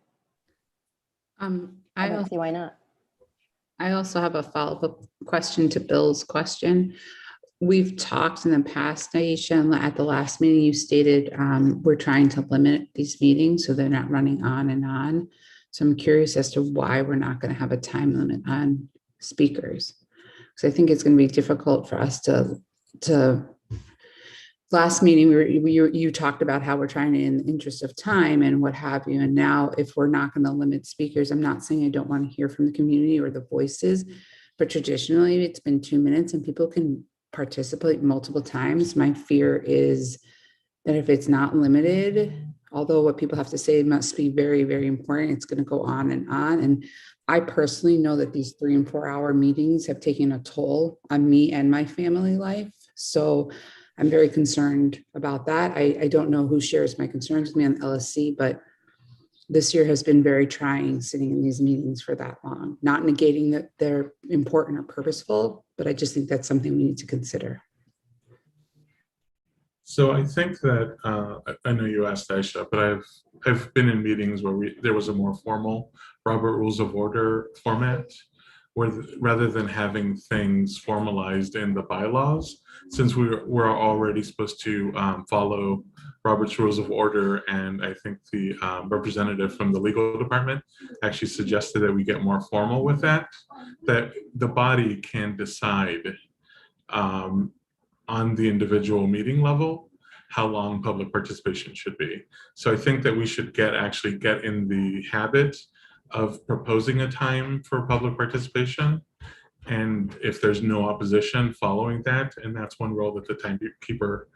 I I don't see why not. also have a follow-up question to Bill's question. We've talked in the past, Aisha, at the last meeting, you stated we're trying to limit these meetings so they're not running on and on. So I'm curious as to why we're not going to have a time limit on speakers. So I think it's going to be difficult for us to last meeting, you talked about how we're trying to, in the interest of time and what have you. And now if we're not going to limit speakers, I'm not saying I don't want to hear from the community or the voices, but traditionally it's been 2 minutes and people can participate multiple times. My fear is that if it's not limited, although what people have to say must be very, very important, it's going to go on. And I personally know that these 3 and 4 hour meetings have taken a toll on me and my family life. So I'm very concerned about that. I don't know who shares my concerns with me on LSC, but this year has been very trying sitting in these meetings for that long, not negating that they're important or purposeful, but I just think that's something we need to consider. So I think that, I know you asked Aisha, but I've been in meetings where there was a more formal Robert Rules of Order format, where rather than having things formalized in the bylaws, since we're already supposed to follow Robert's Rules of Order, and I think the representative from the legal department actually suggested that we get more formal with that the body can decide on the individual meeting level how long public participation should be. So I think that we should actually get in the habit of proposing a time for public participation. And if there's no opposition following that, and that's one role that the timekeeper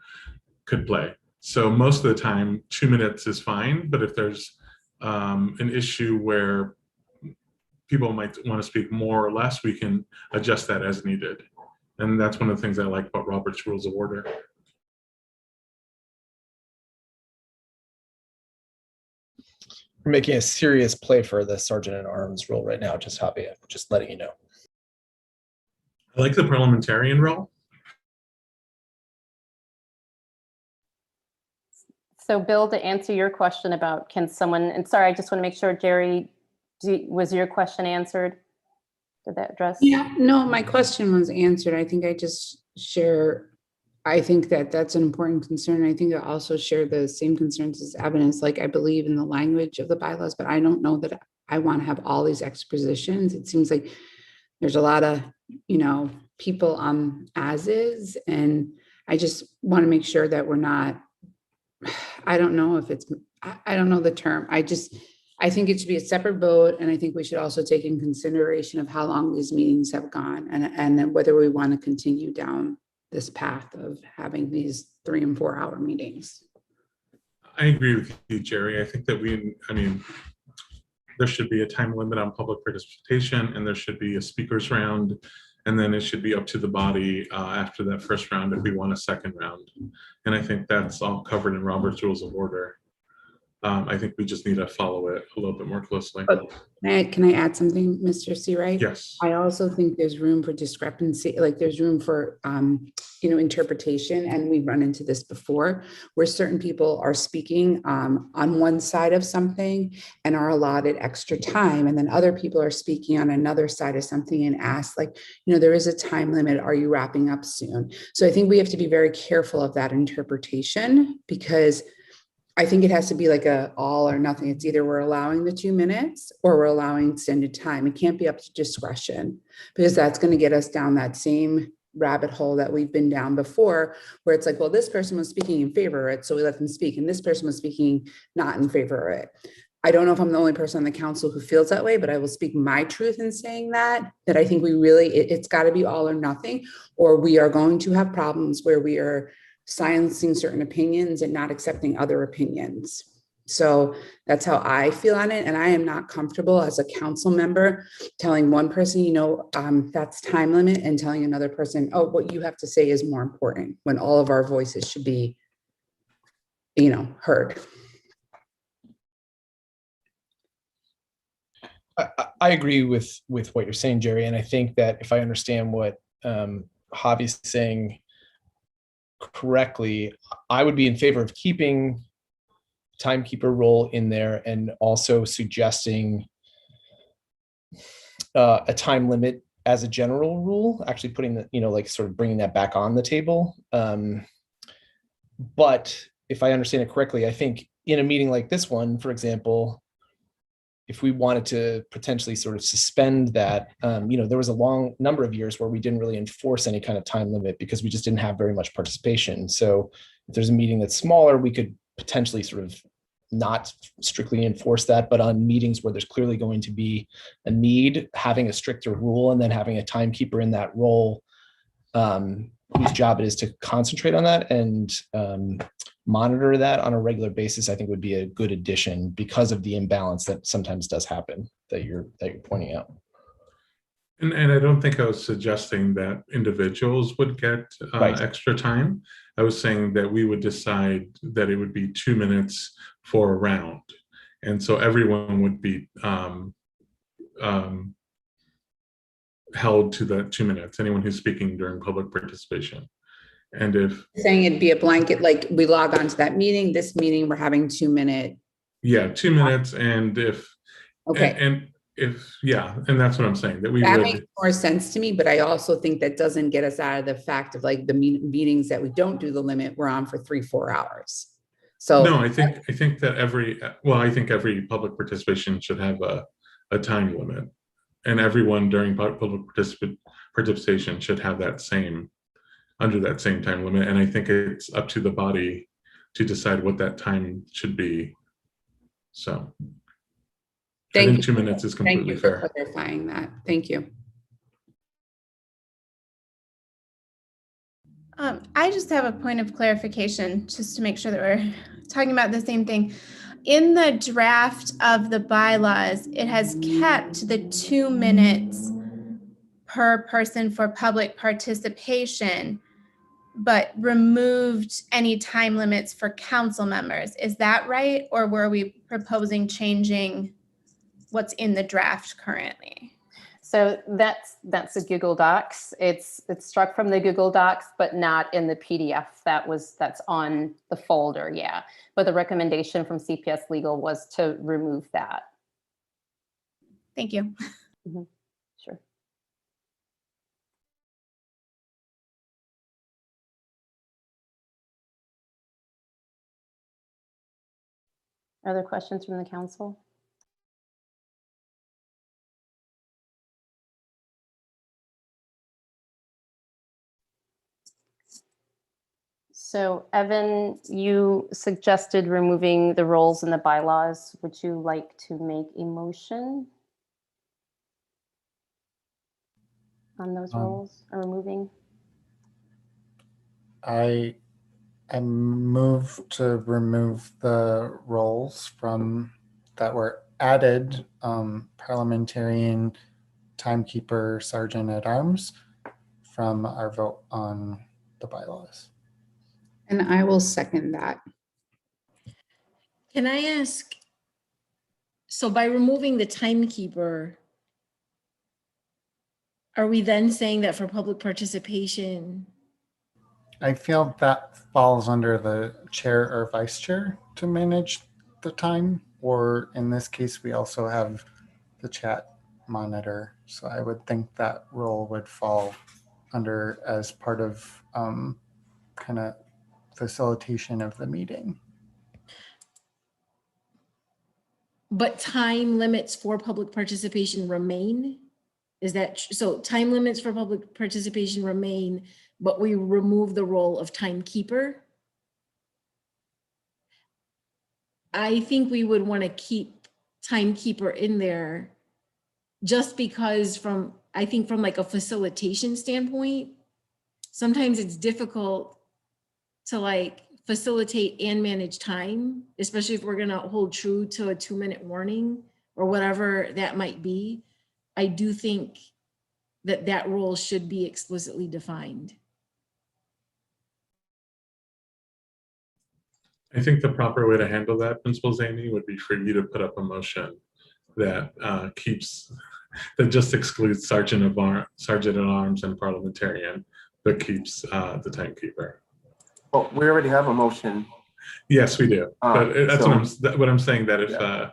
could play. So most of the time, 2 minutes is fine, but if there's an issue where people might want to speak more or less, we can adjust that as needed. And that's one of the things I like about Robert's Rules of Order. We're making a serious play for the Sergeant at Arms role right now, just letting you know. I like the parliamentarian role. So Bill, to answer your question about can someone, and sorry, I just want to make sure, Jerry, was your question answered? Did that address? Yeah, no, my question was answered. I think I just share, I think that that's an important concern. I think I also share the same concerns as evidence. Like I believe in the language of the bylaws, but I don't know that I want to have all these expositions. It seems like there's a lot of, people on as is, and I just want to make sure that we're not, I don't know if it's, I don't know the term. I think it should be a separate vote. And I think we should also take in consideration of how long these meetings have gone and then whether we want to continue down this path of having these 3 and 4 hour meetings. I agree with you, Jerry. I think that there should be a time limit on public participation, and there should be a speakers round, and then it should be up to the body after that first round if we want a second round. And I think that's all covered in Robert's Rules of Order. I think we just need to follow it a little bit more closely. Can I add something, Mr. Seawright? Yes. I also think there's room for discrepancy, like there's room for, interpretation. And we've run into this before where certain people are speaking on one side of something and are allotted extra time. And then other people are speaking on another side of something and ask there is a time limit. Are you wrapping up soon? So I think we have to be very careful of that interpretation, because I think it has to be like a all or nothing. It's either we're allowing the 2 minutes or we're allowing extended time. It can't be up to discretion, because that's going to get us down that same rabbit hole that we've been down before, where it's like, well, this person was speaking in favor of it, so we let them speak, and this person was speaking not in favor of it. I don't know if I'm the only person on the council who feels that way, but I will speak my truth in saying that I think we really, it's got to be all or nothing, or we are going to have problems where we are silencing certain opinions and not accepting other opinions. So that's how I feel on it. And I am not comfortable as a council member telling one person, that's time limit, and telling another person, oh, what you have to say is more important, when all of our voices should be, heard. I agree with what you're saying, Jerry. And I think that if I understand what Javi's saying correctly, I would be in favor of keeping timekeeper role in there and also suggesting a time limit as a general rule, actually putting the, sort of bringing that back on the table. But if I understand it correctly, I think in a meeting like this one, for example, if we wanted to potentially sort of suspend that, there was a long number of years where we didn't really enforce any kind of time limit because we just didn't have very much participation. So if there's a meeting that's smaller, we could potentially sort of not strictly enforce that, but on meetings where there's clearly going to be a need, having a stricter rule and then having a timekeeper in that role, whose job it is to concentrate on that and monitor that on a regular basis, I think would be a good addition because of the imbalance that sometimes does happen that you're pointing out. And I don't think I was suggesting that individuals would get Right. extra time. I was saying that we would decide that it would be 2 minutes for a round. And so everyone would be held to that 2 minutes, anyone who's speaking during public participation. And if saying it'd be a blanket, like we log on to that meeting, this meeting, we're having 2 minute. Yeah, 2 minutes. And if, okay. And that's what I'm saying, that we that would. Makes more sense to me, but I also think that doesn't get us out of the fact of like the meetings that we don't do the limit, we're on for 3-4 hours. So no, I think that I think every public participation should have a time limit, and everyone during public participation should have under that same time limit. And I think it's up to the body to decide what that time should be. So I think 2 minutes is completely fair. Thank you for clarifying that. Thank you. I just have a point of clarification just to make sure that we're talking about the same thing. In the draft of the bylaws, it has kept the 2 minutes per person for public participation, but removed any time limits for council members. Is that right? Or were we proposing changing what's in the draft currently? So that's the Google Docs. It's struck from the Google Docs, but not in the PDF that's on the folder. Yeah. But the recommendation from CPS Legal was to remove that. Thank you. Mm-hmm. Sure. Other questions from the council? So Evan, you suggested removing the roles in the bylaws. Would you like to make a motion on those roles or removing? I move to remove the roles from that were added, parliamentarian, timekeeper, sergeant at arms, from our vote on the bylaws. And I will second that. Can I ask, so by removing the timekeeper, are we then saying that for public participation? I feel that falls under the chair or vice chair to manage the time, or in this case, we also have the chat monitor. So I would think that role would fall under as part of kind of facilitation of the meeting. But time limits for public participation remain? Is that, so time limits for public participation remain, but we remove the role of timekeeper? I think we would want to keep timekeeper in there just because I think from like a facilitation standpoint, sometimes it's difficult to like facilitate and manage time, especially if we're gonna hold true to a 2-minute warning or whatever that might be. I do think that that role should be explicitly defined. I think the proper way to handle that, Principal Amy, would be for you to put up a motion that that just excludes Sergeant at Arms and Parliamentarian, but keeps the timekeeper. Well, we already have a motion. Yes, we do. But that's so- what I'm saying, that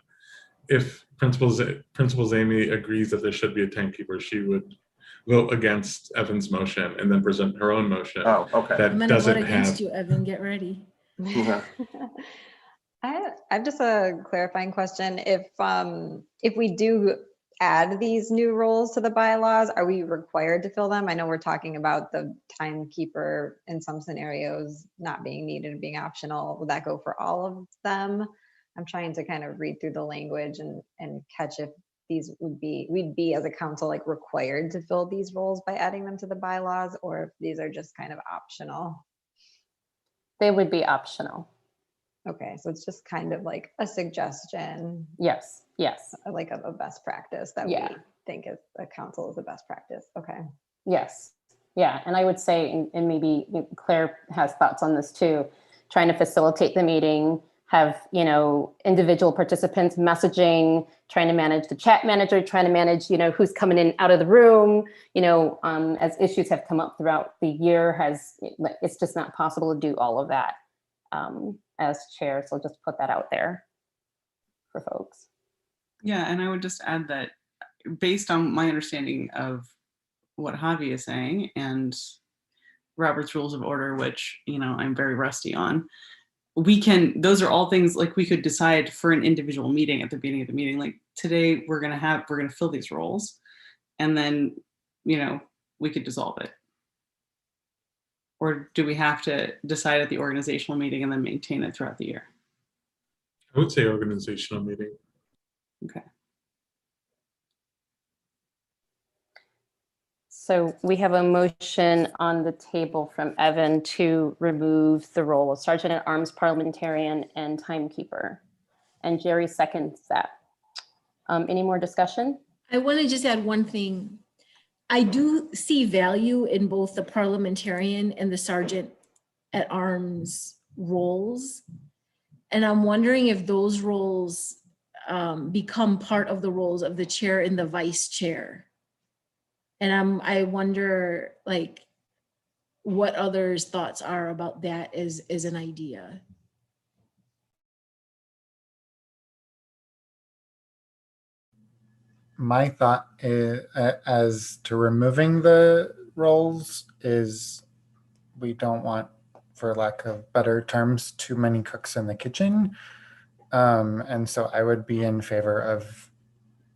if Principal Amy agrees that there should be a timekeeper, she would vote against Evan's motion and then present her own motion. Oh, okay. That I'm gonna vote doesn't against have. you, Evan, get ready. Yeah. I have just a clarifying question. If we do add these new roles to the bylaws, are we required to fill them? I know we're talking about the timekeeper in some scenarios not being needed and being optional. Would that go for all of them? I'm trying to kind of read through the language and catch if these we'd be as a council like required to fill these roles by adding them to the bylaws, or if these are just kind of optional. They would be optional. Okay, so it's just kind of like a suggestion, Yes, yes, like of a best practice that Yeah. we think as a council is the best practice. Okay. yes. Yeah, and I would say, and maybe Claire has thoughts on this too, trying to facilitate the meeting, have, individual participants messaging, trying to manage the chat manager, trying to manage, who's coming in out of the room, as issues have come up throughout the year, it's just not possible to do all of that as chair. So just put that out there for folks. Yeah, and I would just add that based on my understanding of what Javi is saying and Robert's Rules of Order, which, I'm very rusty on, those are all things like we could decide for an individual meeting at the beginning of the meeting. Like today we're going to fill these roles, and then, we could dissolve it. Or do we have to decide at the organizational meeting and then maintain it throughout the year? I would say organizational meeting. Okay. So we have a motion on the table from Evan to remove the role of Sergeant at Arms, Parliamentarian, and Timekeeper. And Jerry seconds that. Any more discussion? I want to just add one thing. I do see value in both the parliamentarian and the sergeant at arms roles. And I'm wondering if those roles become part of the roles of the chair and the vice chair. And I wonder like what others' thoughts are about that as an idea. My thought is, as to removing the roles, is we don't want, for lack of better terms, too many cooks in the kitchen. And so I would be in favor of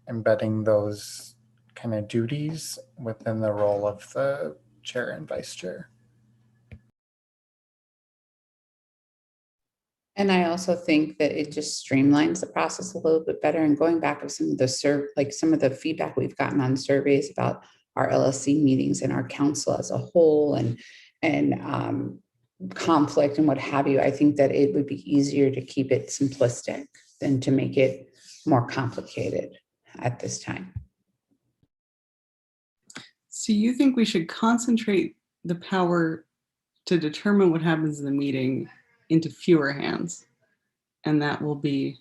embedding those kind of duties within the role of the chair and vice chair. And I also think that it just streamlines the process a little bit better. And going back to some of the some of the feedback we've gotten on surveys about our LSC meetings and our council as a whole, and conflict and what have you, I think that it would be easier to keep it simplistic than to make it more complicated at this time. So you think we should concentrate the power to determine what happens in the meeting into fewer hands, and that will be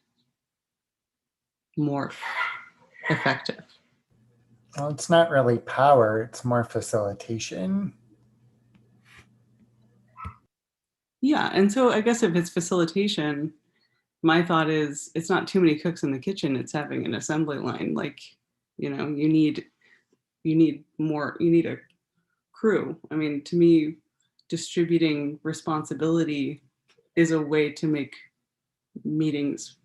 more effective? Well, it's not really power, it's more facilitation. Yeah, and so I guess if it's facilitation, my thought is it's not too many cooks in the kitchen, it's having an assembly line. Like, you need more, you need a crew. I mean, to me, distributing responsibility is a way to make meetings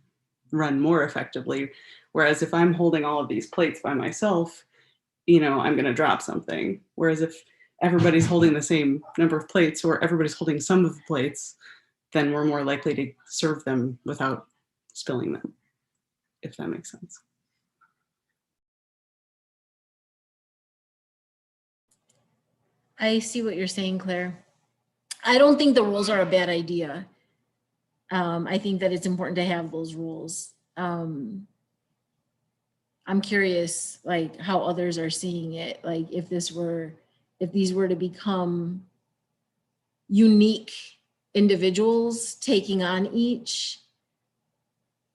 run more effectively. Whereas if I'm holding all of these plates by myself, I'm going to drop something. Whereas if everybody's holding the same number of plates, or everybody's holding some of the plates, then we're more likely to serve them without spilling them, if that makes sense. I see what you're saying, Claire. I don't think the rules are a bad idea. I think that it's important to have those rules. I'm curious, like how others are seeing it. Like if these were to become unique individuals taking on each,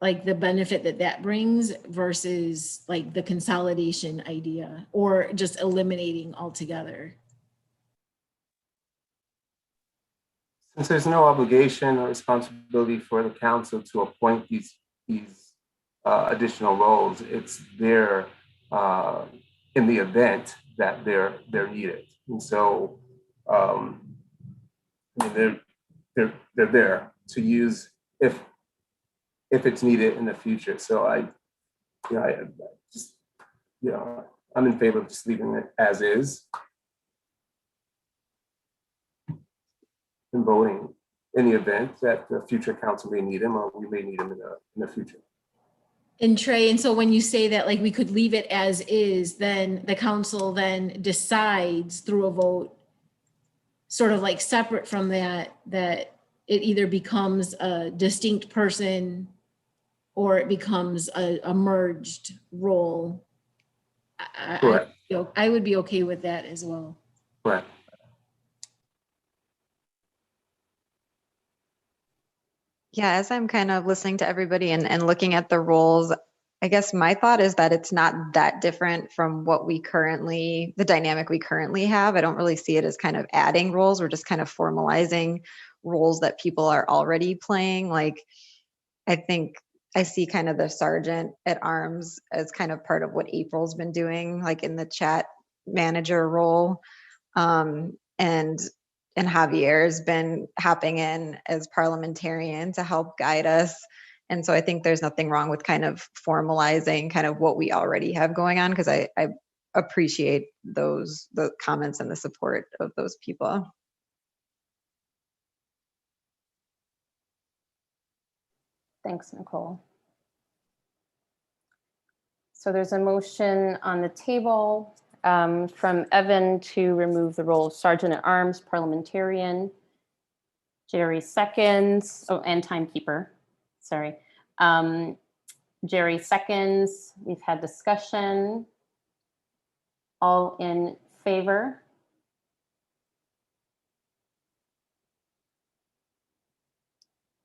like the benefit that brings versus like the consolidation idea or just eliminating altogether. Since there's no obligation or responsibility for the council to appoint these additional roles, it's there in the event that they're needed. And so, I mean, they're there to use if it's needed in the future. So I just, I'm in favor of just leaving it as is and voting in the event that the future council may need him, or we may need him in the future. And Trey, and so when you say that, like we could leave it as is, then the council then decides through a vote, sort of like separate from that it either becomes a distinct person or it becomes a merged role. I would be okay with that as well. Correct. Yeah, as I'm kind of listening to everybody and looking at the roles, I guess my thought is that it's not that different from what the dynamic we currently have. I don't really see it as kind of adding roles. We're just kind of formalizing roles that people are already playing. Like, I think I see kind of the sergeant at arms as kind of part of what April's been doing, like in the chat manager role. And Javier's been hopping in as parliamentarian to help guide us. And so I think there's nothing wrong with kind of formalizing kind of what we already have going on, because I appreciate the comments and the support of those people. Thanks, Nicole. So there's a motion on the table from Evan to remove the role of Sergeant at Arms parliamentarian. Jerry seconds, and timekeeper, sorry. Jerry seconds, we've had discussion. All in favor?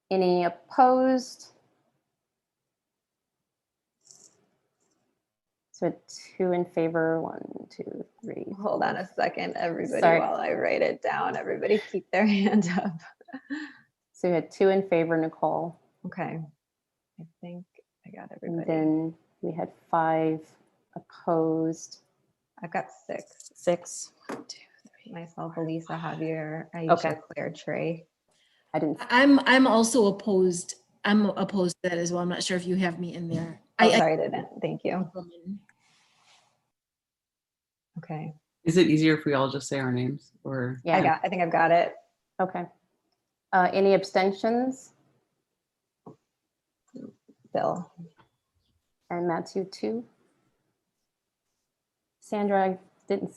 Any opposed? So 2 in favor, 1, 2, 3. Hold on a second, everybody, Sorry. while I write it down. Everybody keep their hand up. So we had 2 in favor, Nicole. Okay. I think I got everybody. And then we had 5 opposed. I've got 6. 6. 1, 2, 3. Myself, Elisa, Javier, Aisha, Okay. Claire, Trey. I didn't. I'm also opposed. I'm opposed to that as well. I'm not sure if you have me in there. Sorry, I didn't. Thank you. Okay. Is it easier if we all just say our names, or? Yeah. I think I've got it. Okay. Any abstentions? Bill. And Matthew too. Sandra, I didn't.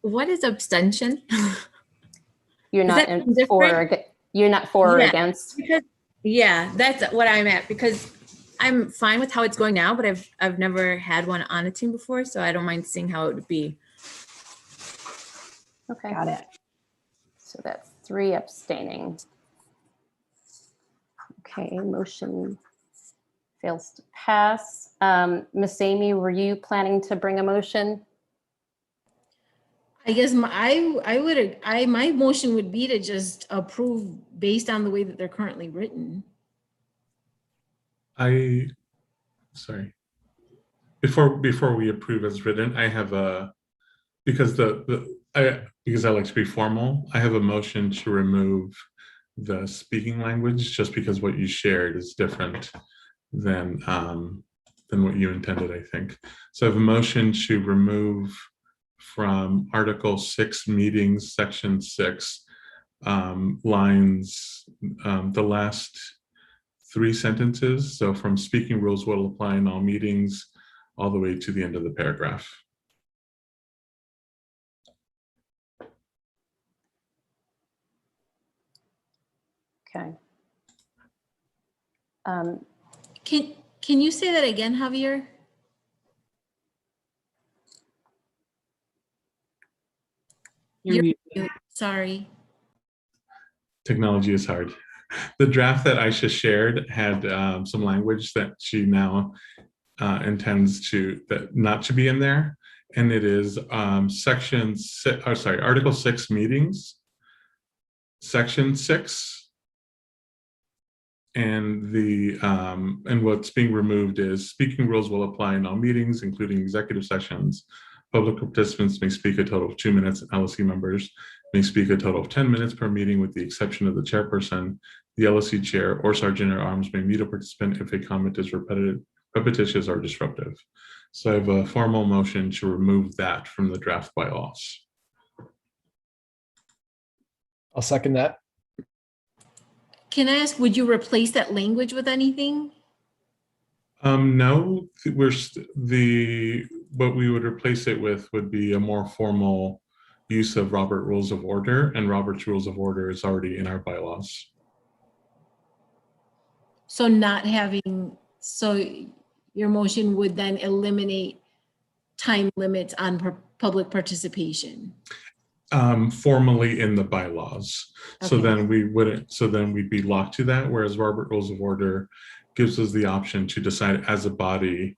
What is abstention? You're not you're not for or against. Because, yeah, that's what I'm at, because I'm fine with how it's going now, but I've never had one on a team before, so I don't mind seeing how it would be. Okay. Got it. So that's 3 abstaining. Okay, motion fails to pass. Miss Amy, were you planning to bring a motion? I guess my motion would be to just approve based on the way that they're currently written. Sorry. Before we approve as written, I have because I like to be formal, I have a motion to remove the speaking language, just because what you shared is different than what you intended, I think. So I have a motion to remove from Article 6 meetings, Section 6, lines, the last 3 sentences. So from speaking rules will apply in all meetings, all the way to the end of the paragraph. Okay. Can you say that again, Javier? You're Sorry. Technology is hard. The draft that Aisha shared had some language that she now intends to not to be in there, and it is Article 6 meetings, Section 6, and and what's being removed is speaking rules will apply in all meetings, including executive sessions. Public participants may speak a total of 2 minutes, and LSC members may speak a total of 10 minutes per meeting, with the exception of the chairperson. The LSC chair or sergeant at arms may mute a participant if a comment is repetitious or disruptive. So I have a formal motion to remove that from the draft bylaws. I'll second that. Can I ask, would you replace that language with anything? No, what we would replace it with would be a more formal use of Robert Rules of Order, and Robert's Rules of Order is already in our bylaws. So your motion would then eliminate time limits on public participation. Formally in the bylaws. So Okay. then we'd be locked to that, whereas Robert Rules of Order gives us the option to decide as a body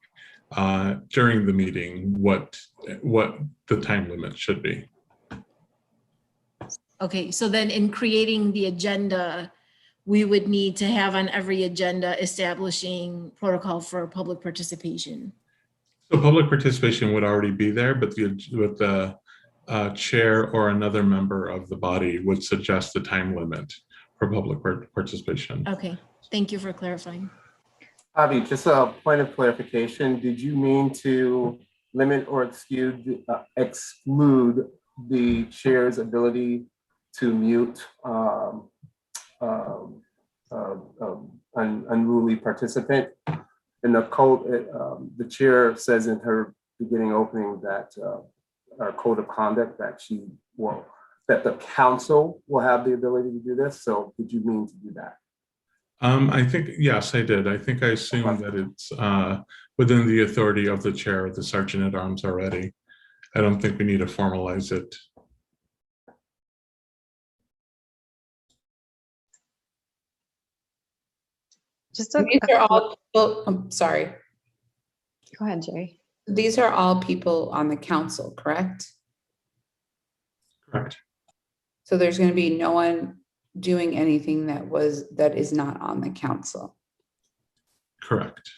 during the meeting what the time limit should be. Okay, so then in creating the agenda, we would need to have on every agenda establishing protocol for public participation. So public participation would already be there, but the chair or another member of the body would suggest the time limit for public participation. Okay, thank you for clarifying. Javi, just a point of clarification. Did you mean to limit or exclude the chair's ability to mute unruly participant? In the code, the chair says in her beginning opening that our code of conduct that that the council will have the ability to do this. So did you mean to do that? I think, yes, I did. I think I assumed that it's within the authority of the chair or the sergeant at arms already. I don't think we need to formalize it. These are all people, I'm sorry. Go ahead, Jerry. These are all people on the council, correct? Correct. So there's going to be no one doing anything that is not on the council. Correct.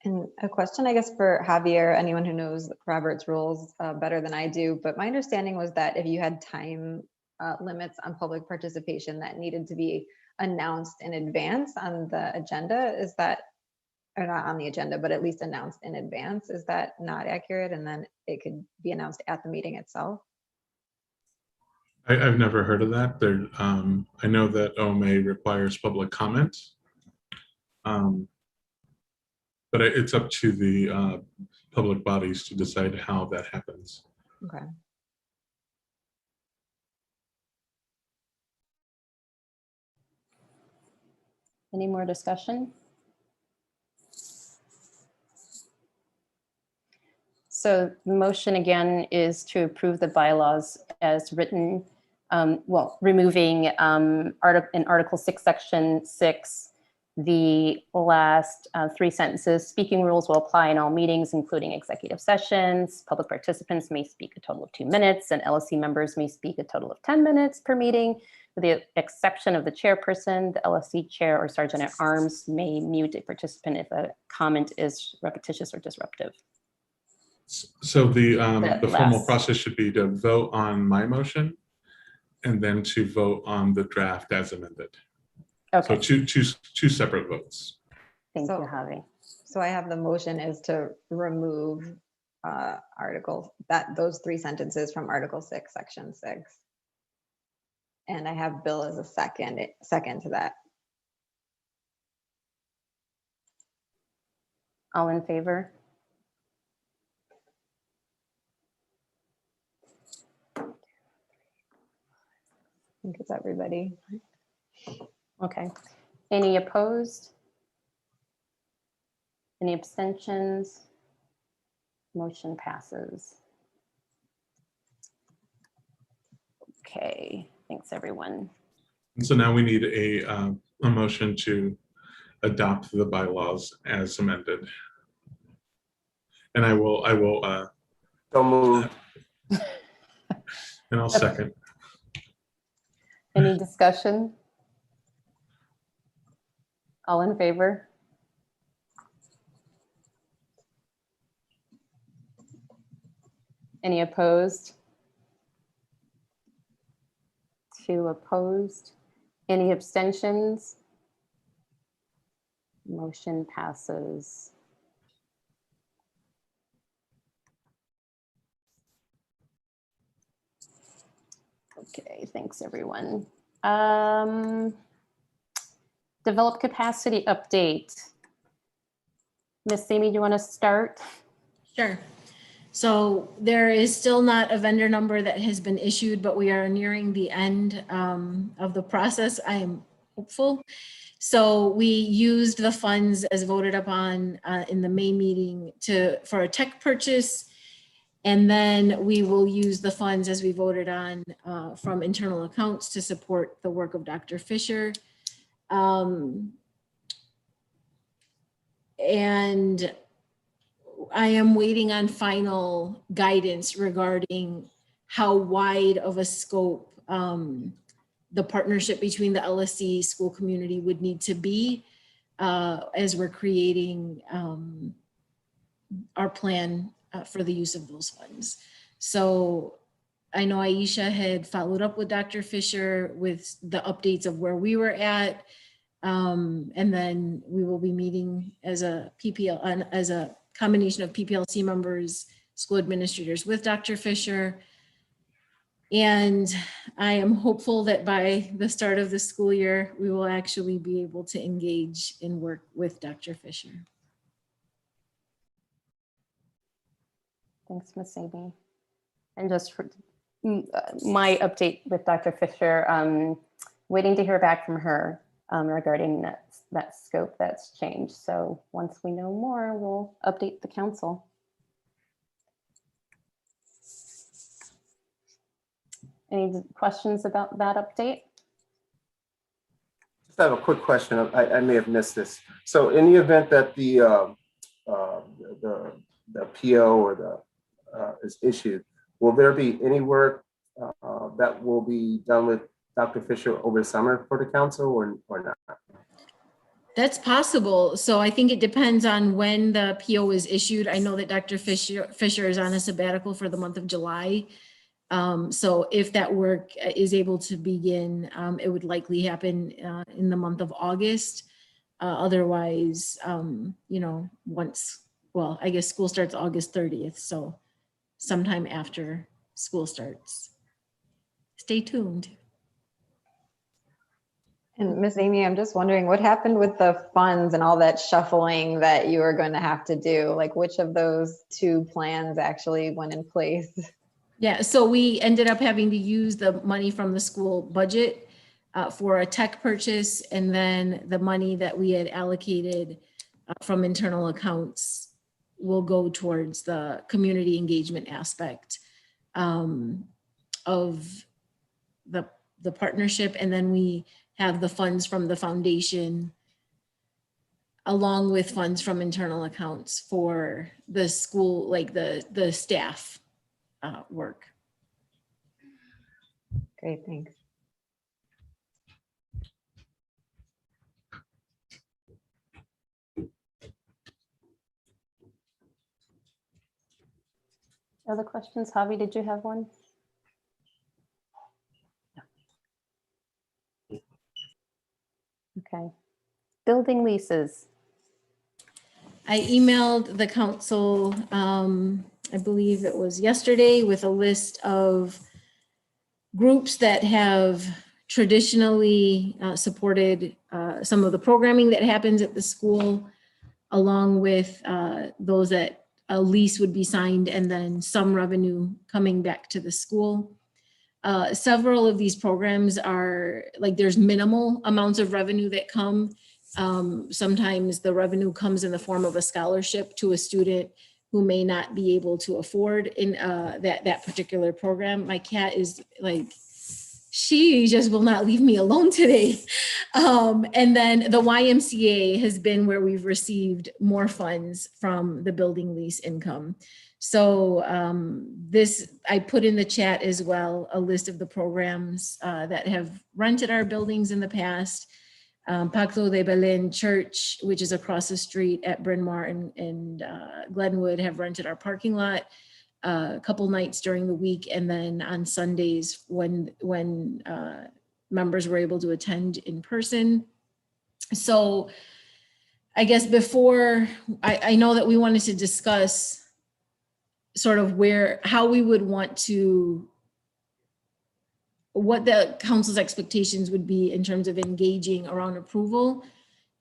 And a question, I guess, for Javier, anyone who knows Robert's rules better than I do, but my understanding was that if you had time limits on public participation that needed to be announced in advance on the agenda, is that, or not on the agenda, but at least announced in advance, is that not accurate? And then it could be announced at the meeting itself? I've never heard of that. I know that OMA requires public comment, but it's up to the public bodies to decide how that happens. Okay. Any more discussion? So the motion again is to approve the bylaws as written, removing in Article 6, Section 6, the last 3 sentences. Speaking rules will apply in all meetings, including executive sessions. Public participants may speak a total of 2 minutes, and LSC members may speak a total of 10 minutes per meeting. With the exception of the chairperson, the LSC chair or sergeant at arms may mute a participant if a comment is repetitious or disruptive. So the formal process should be to vote on my motion and then to vote on the draft as amended. Okay. So two separate votes. Thank you, Javi. So I have the motion is to remove those 3 sentences from Article 6, Section 6. And I have Bill as a second to that. All in favor? think it's everybody. Okay. Any opposed? Any abstentions? Motion passes. Okay, thanks everyone. And so now we need a motion to adopt the bylaws as amended. And I will, So moved. and I'll second. Any discussion? All in favor? Any opposed? 2 opposed. Any abstentions? Motion passes. Okay, thanks everyone. Develop capacity update. Miss Amy, do you want to start? Sure. So there is still not a vendor number that has been issued, but we are nearing the end of the process. I am hopeful. So we used the funds as voted upon in the May meeting for a tech purchase. And then we will use the funds as we voted on from internal accounts to support the work of Dr. Fisher. And I am waiting on final guidance regarding how wide of a scope the partnership between the LSC school community would need to be as we're creating our plan for the use of those funds. So I know Aisha had followed up with Dr. Fisher with the updates of where we were at. And then we will be meeting as a PPL, as a combination of PPLC members, school administrators with Dr. Fisher. And I am hopeful that by the start of the school year, we will actually be able to engage and work with Dr. Fisher. Thanks, Miss Amy. And just for my update with Dr. Fisher, waiting to hear back from her regarding that scope that's changed. So once we know more, we'll update the council. Any questions about that update? Just have a quick question. I may have missed this. So in the event that the PO or the is issued, will there be any work that will be done with Dr. Fisher over the summer for the council or not? That's possible. So I think it depends on when the PO is issued. I know that Dr. Fisher is on a sabbatical for the month of July. So if that work is able to begin, it would likely happen in the month of August. Otherwise, you know, well, I guess school starts August 30th. So sometime after school starts. Stay tuned. And Miss Amy, I'm just wondering what happened with the funds and all that shuffling that you were going to have to do? Like which of those 2 plans actually went in place? Yeah, so we ended up having to use the money from the school budget for a tech purchase, and then the money that we had allocated from internal accounts will go towards the community engagement aspect of the partnership. And then we have the funds from the foundation along with funds from internal accounts for the school, like the staff work. Great, thanks. Other questions? Javi, did you have one? No. Okay. Building leases. I emailed the council, I believe it was yesterday, with a list of groups that have traditionally supported some of the programming that happens at the school, along with those that a lease would be signed and then some revenue coming back to the school. Several of these programs are like, there's minimal amounts of revenue that come. Sometimes the revenue comes in the form of a scholarship to a student who may not be able to afford in that particular program. My cat is like, she just will not leave me alone today. And then the YMCA has been where we've received more funds from the building lease income. So I put in the chat as well a list of the programs that have rented our buildings in the past. Pacto de Belén Church, which is across the street at Bryn Mawr and Glenwood, have rented our parking lot a couple nights during the week, and then on Sundays when members were able to attend in person. So I guess before, I know that we wanted to discuss sort of how we would want to, what the council's expectations would be in terms of engaging around approval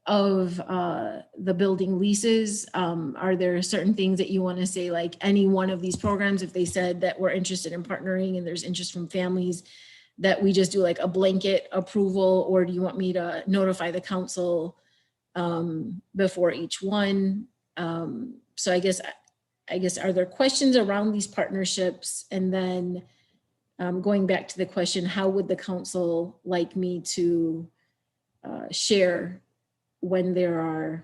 of the building leases. Are there certain things that you want to say, like any one of these programs, if they said that we're interested in partnering and there's interest from families, that we just do like a blanket approval, or do you want me to notify the council before each one? So I guess, are there questions around these partnerships? And then going back to the question, how would the council like me to share when there are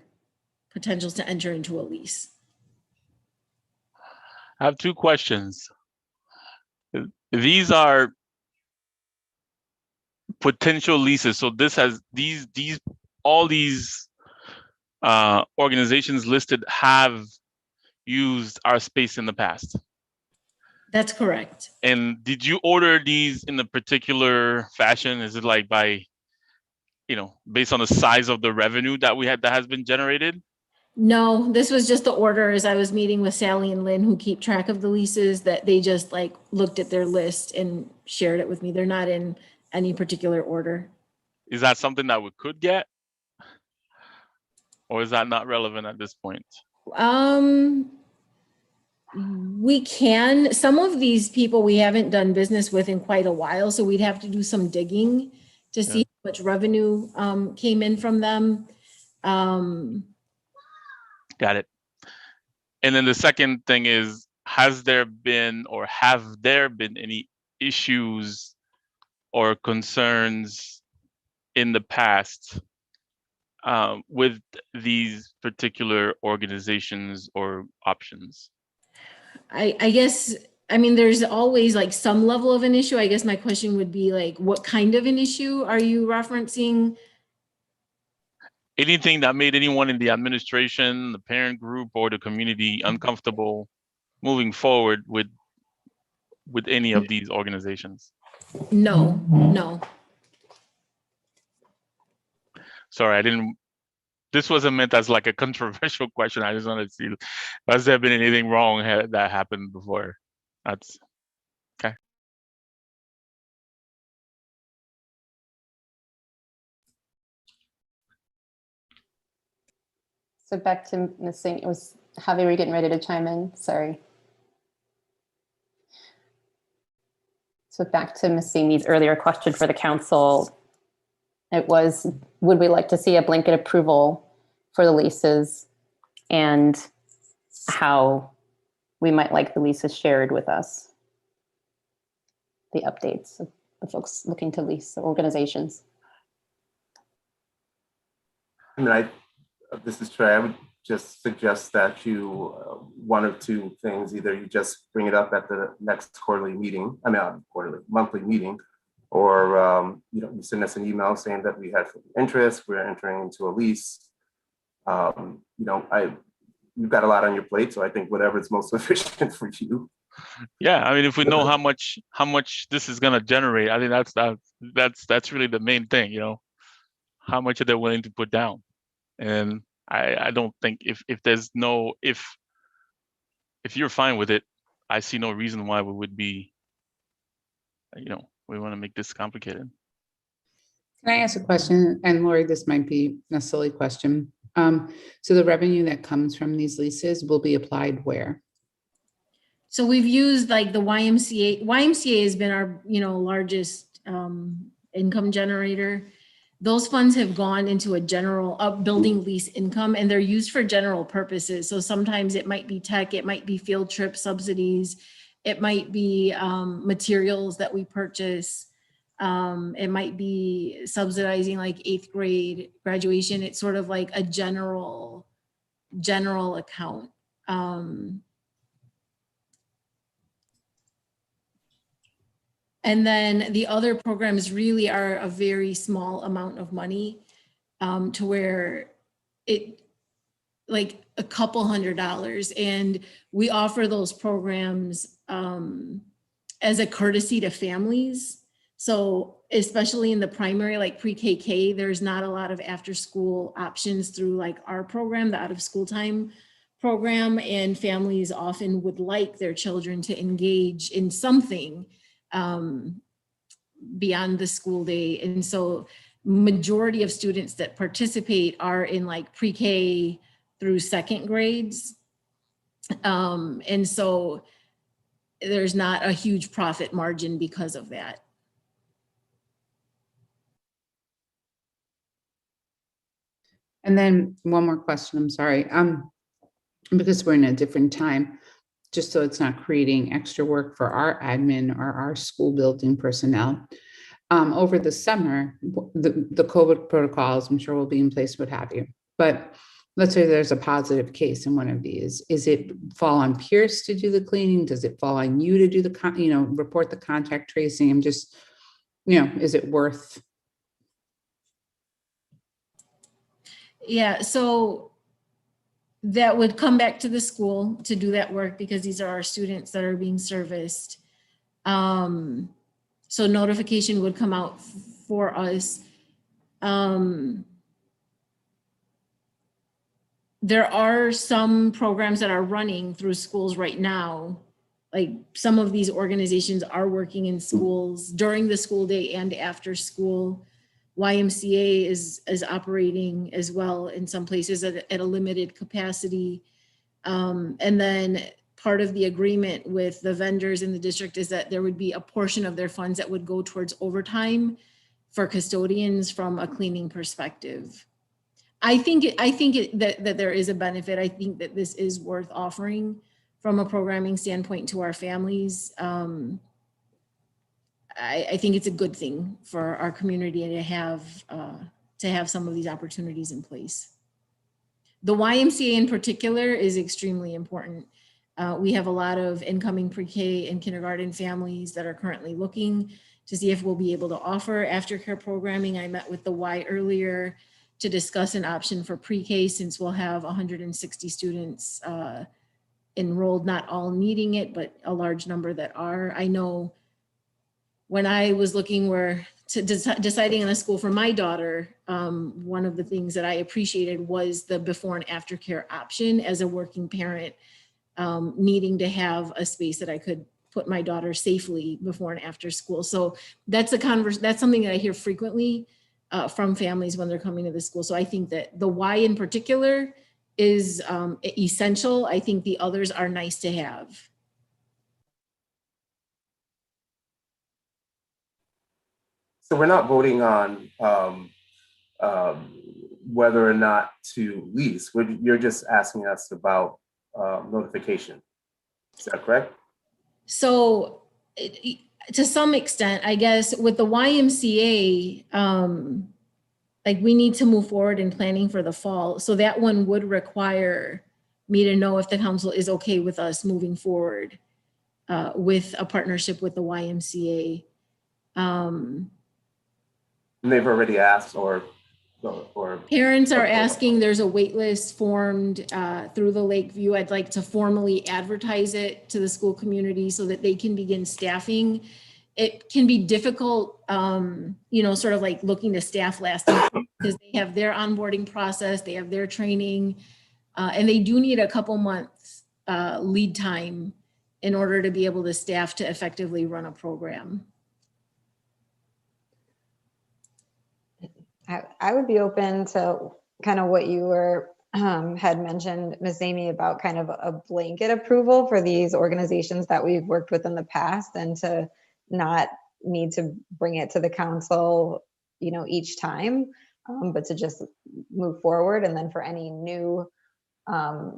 potentials to enter into a lease? I have two questions. These are potential leases. So this has all these organizations listed have used our space in the past. That's correct. And did you order these in a particular fashion? Is it like by, based on the size of the revenue that has been generated? No, this was just the order as I was meeting with Sally and Lynn, who keep track of the leases, that they just like looked at their list and shared it with me. They're not in any particular order. Is that something that we could get? Or is that not relevant at this point? We can. Some of these people we haven't done business with in quite a while, so we'd have to do some digging to see how much revenue came in from them. Got it. And then the second thing is, have there been any issues or concerns in the past with these particular organizations or options? I guess, there's always like some level of an issue. I guess my question would be like, what kind of an issue are you referencing? Anything that made anyone in the administration, the parent group, or the community uncomfortable moving forward with any of these organizations? No. Sorry, this wasn't meant as like a controversial question. I just wanted to see, has there been anything wrong that happened before? That's okay. So back to Ms. Singh, it was Javi, were you getting ready to chime in? Sorry. So back to Ms. Singh's earlier question for the council. It was, would we like to see a blanket approval for the leases, and how we might like the leases shared with us? The updates of the folks looking to lease, the organizations. This is Trey. I would just suggest that you, one of two things, either you just bring it up at the next monthly meeting, or you send us an email saying that we had interest, we're entering into a lease. You've got a lot on your plate, so I think whatever is most efficient for you. Yeah, if we know how much this is gonna generate, I think that's really the main thing. How much are they willing to put down? And I don't think if you're fine with it, I see no reason why we would be, we want to make this complicated. Can I ask a question? And Lori, this might be a silly question. So the revenue that comes from these leases will be applied where? So we've used like the YMCA. YMCA has been our, largest income generator. Those funds have gone into a general building lease income, and they're used for general purposes. So sometimes it might be tech, it might be field trip subsidies, it might be materials that we purchase. It might be subsidizing like 8th grade graduation. It's sort of like a general account. And then the other programs really are a very small amount of money, to where it like a couple $100s. And we offer those programs as a courtesy to families. So especially in the primary, like pre-KK, there's not a lot of after school options through like our program, the out of school time program. And families often would like their children to engage in something beyond the school day. And so majority of students that participate are in like pre-K through 2nd grades. And so there's not a huge profit margin because of that. And then one more question, I'm sorry. Because we're in a different time, just so it's not creating extra work for our admin or our school building personnel. Over the summer, the COVID protocols, I'm sure will be in place, what have you. But let's say there's a positive case in one of these. Is it fall on Peirce to do the cleaning? Does it fall on you to do the, report the contact tracing? I'm just, is it worth? Yeah, so that would come back to the school to do that work, because these are our students that are being serviced. So notification would come out for us. There are some programs that are running through schools right now. Like some of these organizations are working in schools during the school day and after school. YMCA is operating as well in some places at a limited capacity. And then part of the agreement with the vendors in the district is that there would be a portion of their funds that would go towards overtime for custodians from a cleaning perspective. I think that there is a benefit. I think that this is worth offering from a programming standpoint to our families. I think it's a good thing for our community to have some of these opportunities in place. The YMCA in particular is extremely important. We have a lot of incoming pre-K and kindergarten families that are currently looking to see if we'll be able to offer aftercare programming. I met with the Y earlier to discuss an option for pre-K, since we'll have 160 students enrolled, not all needing it, but a large number that are. I know when I was looking deciding on a school for my daughter, one of the things that I appreciated was the before and after care option as a working parent, needing to have a space that I could put my daughter safely before and after school. So that's something that I hear frequently from families when they're coming to the school. So I think that the Y in particular is essential. I think the others are nice to have. So we're not voting on whether or not to lease. You're just asking us about notification. Is that correct? So to some extent, I guess with the YMCA, like we need to move forward in planning for the fall. So that one would require me to know if the council is okay with us moving forward with a partnership with the YMCA. And they've already asked or parents are asking. There's a wait list formed through the Lakeview. I'd like to formally advertise it to the school community so that they can begin staffing. It can be difficult, sort of like looking to staff last because they have their onboarding process, they have their training, and they do need a couple months lead time in order to be able to staff to effectively run a program. I would be open to kind of what you were had mentioned, Ms. Amy, about kind of a blanket approval for these organizations that we've worked with in the past, and to not need to bring it to the council, each time, but to just move forward. And then for any new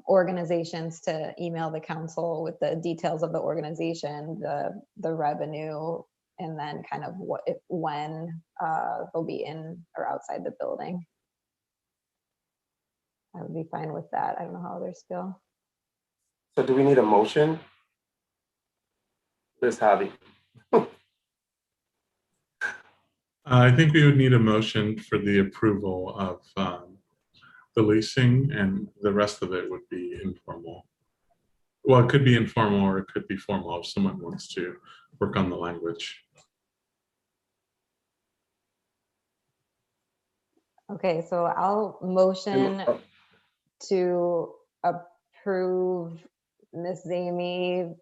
organizations to email the council with the details of the organization, the revenue, and then kind of when they'll be in or outside the building. I would be fine with that. I don't know how others feel. So do we need a motion? Ms. Javi? I think we would need a motion for the approval of the leasing, and the rest of it would be informal. Well, it could be informal or it could be formal if someone wants to work on the language. Okay, so I'll motion to approve Ms. Amy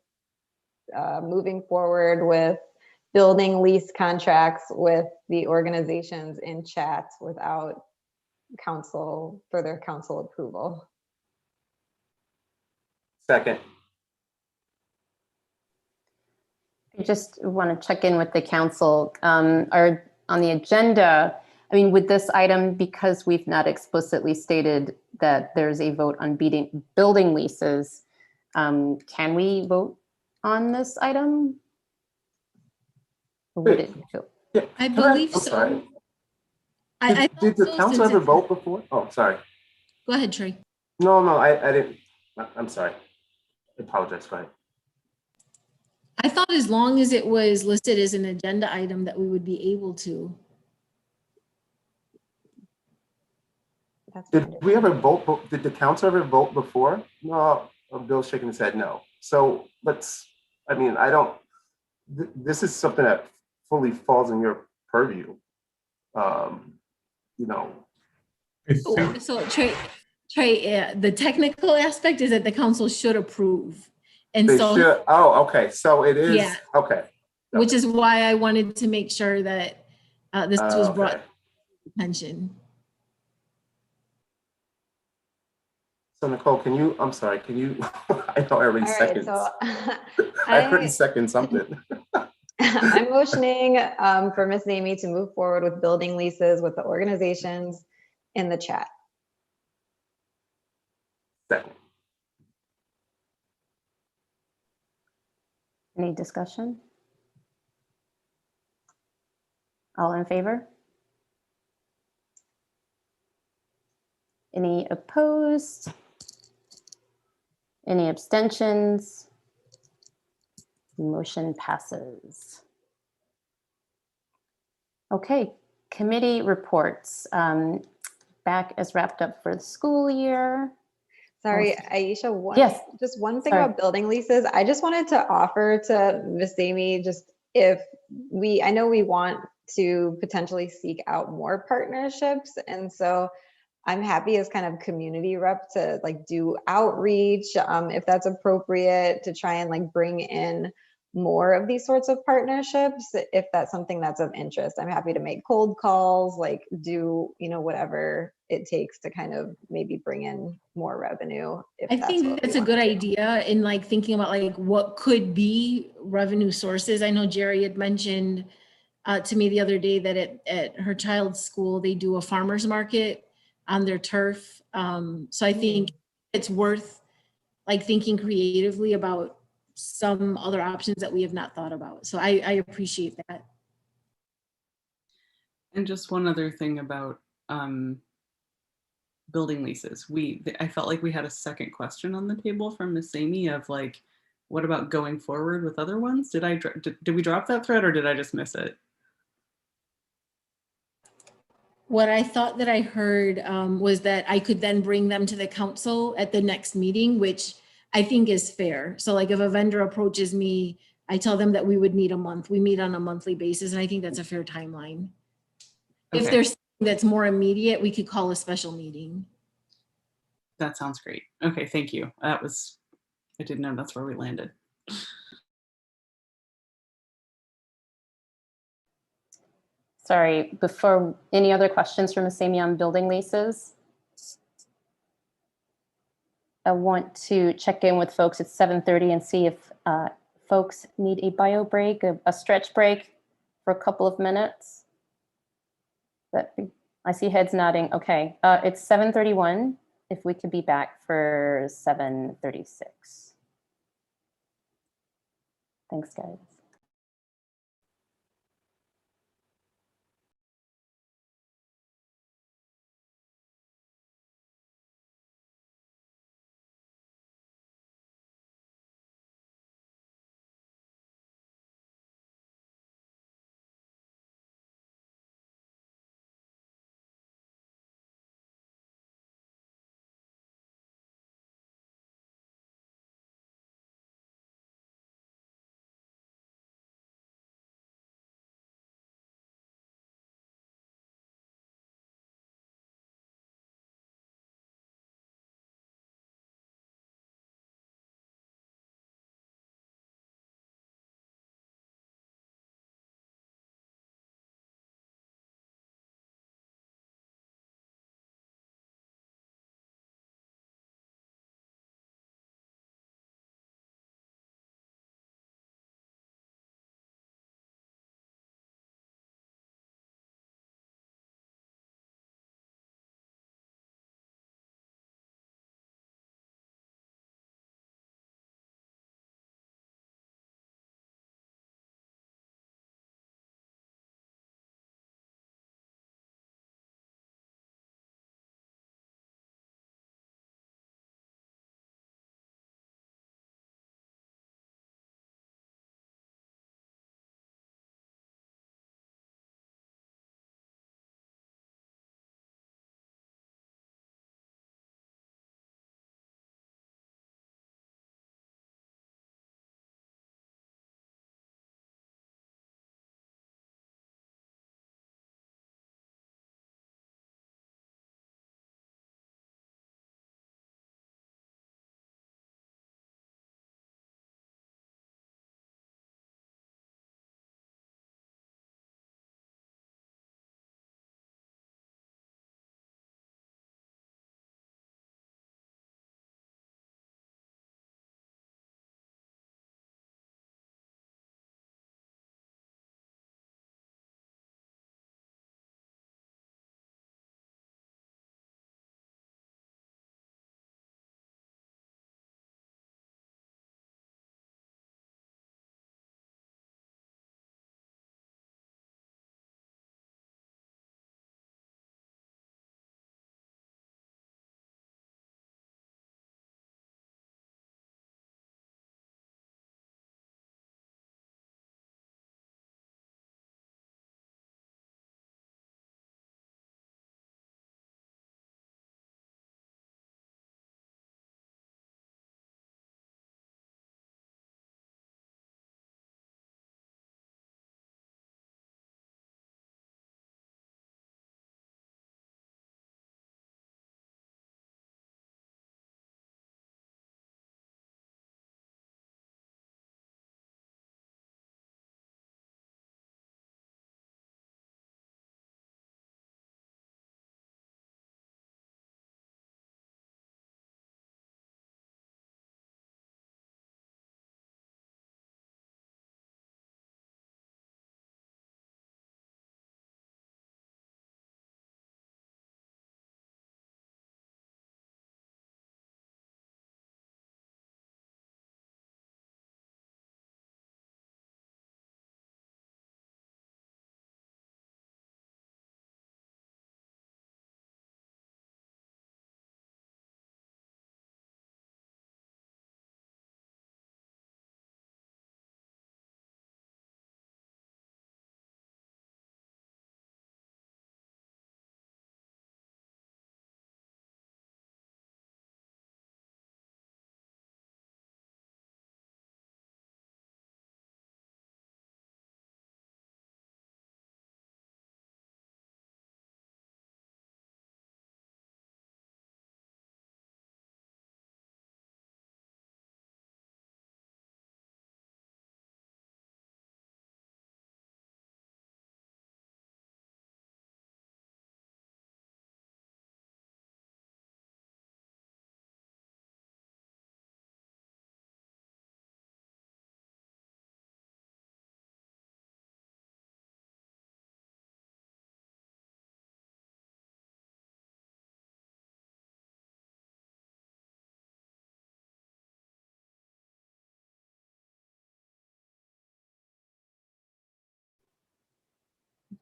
moving forward with building lease contracts with the organizations in chat without further council approval. Second. I just want to check in with the council. Are on the agenda, I mean, with this item, because we've not explicitly stated that there's a vote on building leases, can we vote on this item? Or would it feel? Yeah. I believe I'm so. sorry. I Did the thought so, council since ever it's- vote before? Oh, sorry. Go ahead, Trey. No, I didn't. I'm sorry. I apologize. Go ahead. I thought as long as it was listed as an agenda item that we would be able to. Did we ever vote? Did the council ever vote before? No, Bill's shaking his head no. So I don't, this is something that fully falls in your purview. So Trey, the technical aspect is that the council should approve. And They so, should, oh, okay, so it is, Yeah. okay. which is why I wanted to make sure that this was brought Okay. to attention. So Nicole, I'm sorry, can you, I know I already All right, second. so I already second something. I'm motioning for Ms. Amy to move forward with building leases with the organizations in the chat. Second. Any discussion? All in favor? Any opposed? Any abstentions? Motion passes. Okay, committee reports. Back is wrapped up for the school year. Sorry, Aisha, Yes. just one thing Sorry. about building leases. I just wanted to offer to Ms. Amy, I know we want to potentially seek out more partnerships. And so I'm happy as kind of community rep to do outreach, if that's appropriate, to try and bring in more of these sorts of partnerships, if that's something that's of interest. I'm happy to make cold calls, do, whatever it takes to kind of maybe bring in more revenue. I think that's a good idea in thinking about what could be revenue sources. I know Jerry had mentioned to me the other day that at her child's school, they do a farmer's market on their turf. So I think it's worth thinking creatively about some other options that we have not thought about. So I appreciate that. And just one other thing about building leases. I felt like we had a second question on the table from Miss Amy of what about going forward with other ones? Did we drop that thread or did I just miss it? What I thought that I heard was that I could then bring them to the council at the next meeting, which I think is fair. So if a vendor approaches me, I tell them that we would need a month. We meet on a monthly basis, and I think that's a fair timeline. Okay. If there's something that's more immediate, we could call a special meeting. That sounds great. Okay, thank you. I didn't know that's where we landed. Sorry, before any other questions from Ms. Amy on building leases? I want to check in with folks at 7:30 and see if folks need a bio break, a stretch break for a couple of minutes. I see heads nodding. Okay, it's 7:31. If we could be back for 7:36. Thanks, guys.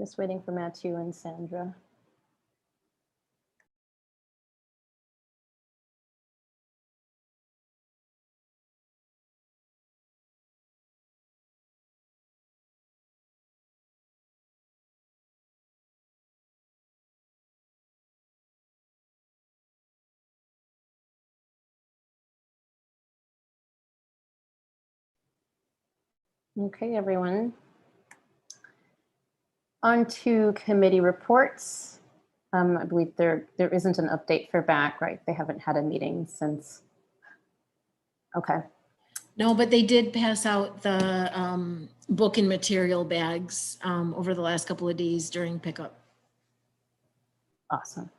Just waiting for Matthew and Sandra. Okay, everyone. On to committee reports. I believe there isn't an update for BAC, right? They haven't had a meeting since. Okay. No, but they did pass out the book and material bags over the last couple of days during pickup. Awesome.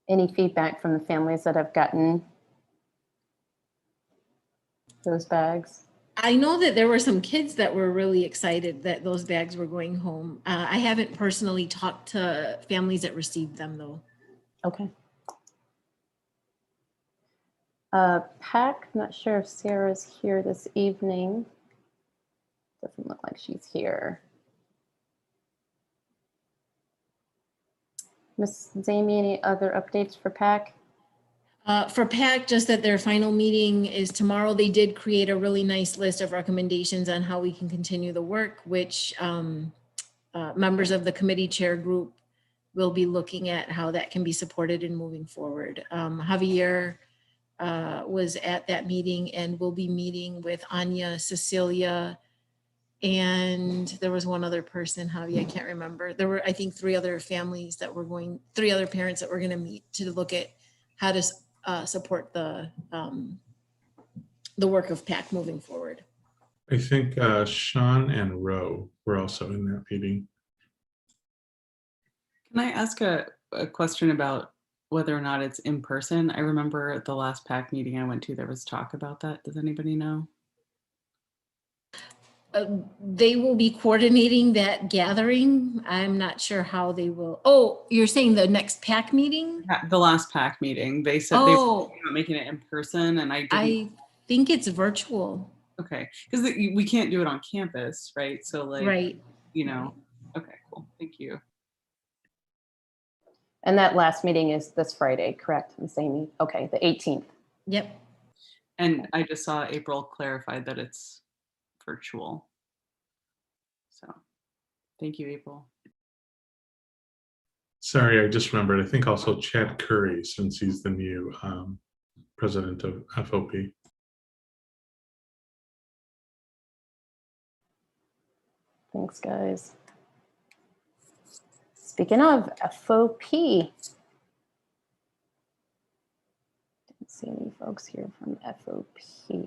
Any feedback from the families that have gotten those bags? I know that there were some kids that were really excited that those bags were going home. I haven't personally talked to families that received them though. Okay. PAC, I'm not sure if Sarah's here this evening. Doesn't look like she's here. Miss Zamy, any other updates for PAC? For PAC, just that their final meeting is tomorrow. They did create a really nice list of recommendations on how we can continue the work, which members of the committee chair group will be looking at how that can be supported in moving forward. Javier was at that meeting and will be meeting with Anya, Cecilia, and there was one other person, Javi, I can't remember. There were, I think, three other parents that were going to meet to look at how to support the work of PAC moving forward. I think Sean and Roe were also in that meeting. Can I ask a question about whether or not it's in person? I remember at the last PAC meeting I went to, there was talk about that. Does anybody know? They will be coordinating that gathering. I'm not sure how they will. Oh, you're saying the next PAC meeting? The last PAC meeting, they said they were making it in person, and I think it's virtual. Okay, because we can't do it on campus, right? So like, right. You know, okay, cool, thank you. And that last meeting is this Friday, correct, Ms. Amy? Okay, the 18th. Yep. And I just saw April clarified that it's virtual. So thank you, April. Sorry, I just remembered. I think also Chad Curry, since he's the new president of FOP. Thanks, guys. Speaking of FOP, didn't see any folks here from FOP,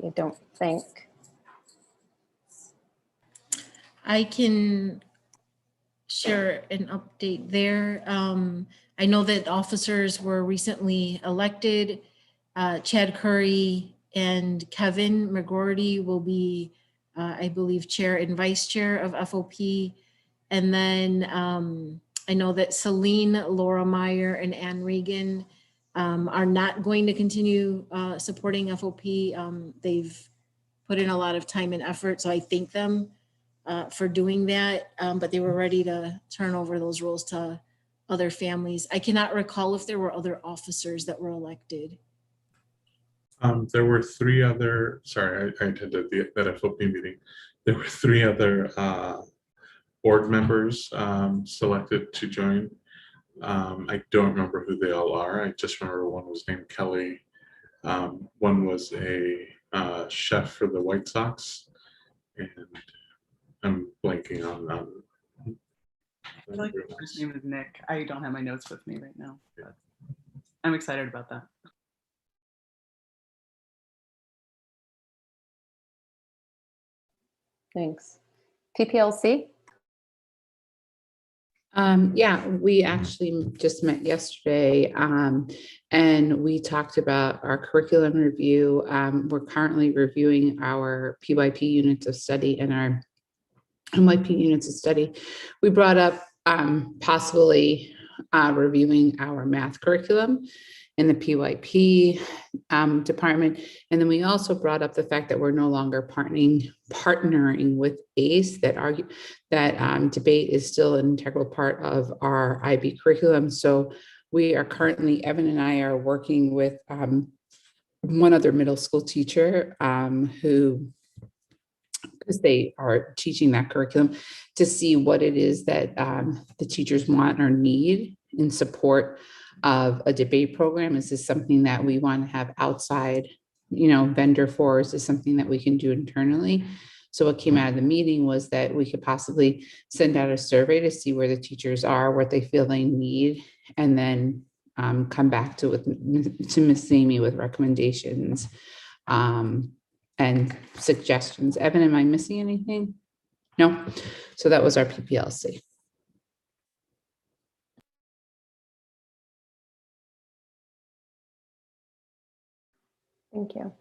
I don't think. I can share an update there. I know that officers were recently elected. Chad Curry and Kevin McGordy will be, I believe, chair and vice chair of FOP. And then I know that Celine, Laura Meyer, and Ann Regan are not going to continue supporting FOP. They've put in a lot of time and effort, so I thank them for doing that, but they were ready to turn over those roles to other families. I cannot recall if there were other officers that were elected. There were three other, sorry, I attended that FOP meeting. There were three other board members selected to join. I don't remember who they all are. I just remember one was named Kelly. One was a chef for the White Sox, and I'm blanking on I feel like the first name is Nick. I don't have my notes with me right now, but I'm excited about that. Thanks. PPLC? Yeah, we actually just met yesterday and we talked about our curriculum review. We're currently reviewing our PYP units of study and our NYP units of study. We brought up possibly reviewing our math curriculum. in the PYP department. And then we also brought up the fact that we're no longer partnering with ACE, that debate is still an integral part of our IB curriculum. So we are currently, Evan and I are working with one other middle school teacher who, because they are teaching that curriculum, to see what it is that the teachers want or need in support of a debate program. Is this something that we want to have outside, vendor for? Is this something that we can do internally? So what came out of the meeting was that we could possibly send out a survey to see where the teachers are, what they feel they need, and then come back to Ms. Amy with recommendations and suggestions. Evan, am I missing anything? No. So that was our PPLC. Thank you.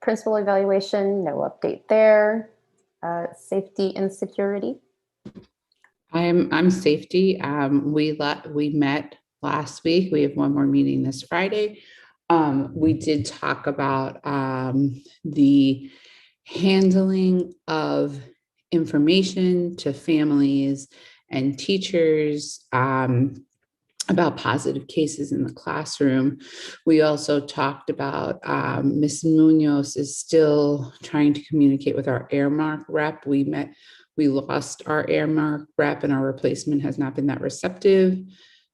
Principal evaluation, no update there. Safety and security. I'm safety. We met last week. We have one more meeting this Friday. We did talk about the handling of information to families and teachers about positive cases in the classroom. We also talked about Ms. Munoz is still trying to communicate with our Airmark rep. We lost our Airmark rep and our replacement has not been that receptive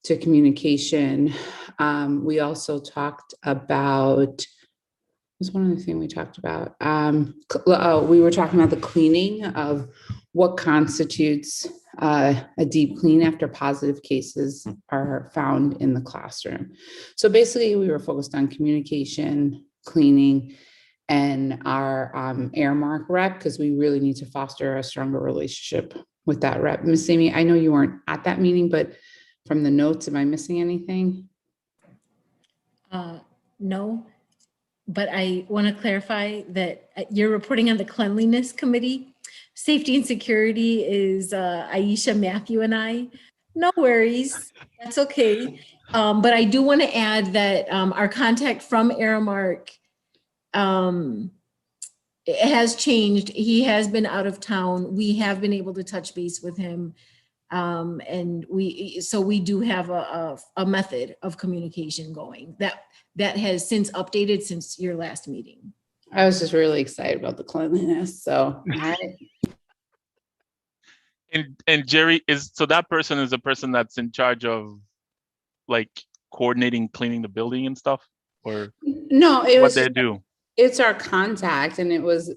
to communication. We also talked about, was one other thing we talked about. We were talking about the cleaning of what constitutes a deep clean after positive cases are found in the classroom. So basically we were focused on communication, cleaning, and our Airmark rep, because we really need to foster a stronger relationship with that rep. Ms. Amy, I know you weren't at that meeting, but from the notes, am I missing anything? No, but I want to clarify that you're reporting on the Cleanliness Committee. Safety and security is Aisha, Matthew, and I. No worries, that's okay. But I do want to add that our contact from Aramark it has changed. He has been out of town. We have been able to touch base with him. And we do have a method of communication going that has since updated since your last meeting. I was just really excited about the cleanliness. So, all right. And Jerry so that person is the person that's in charge of like coordinating cleaning the building and stuff, or no, what they do? It's our contact, and it was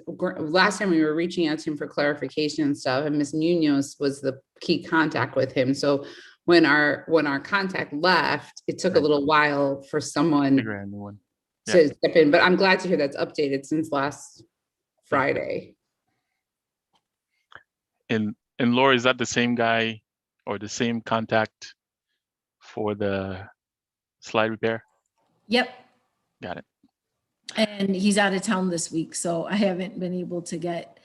last time we were reaching out to him for clarification and stuff, and Ms. Munoz was the key contact with him. So when our contact left, it took a little while for someone to step in, but I'm glad to hear that's updated since last Friday. And Laura, is that the same guy or the same contact for the slide repair? Yep. Got it. And he's out of town this week, so I haven't been able to get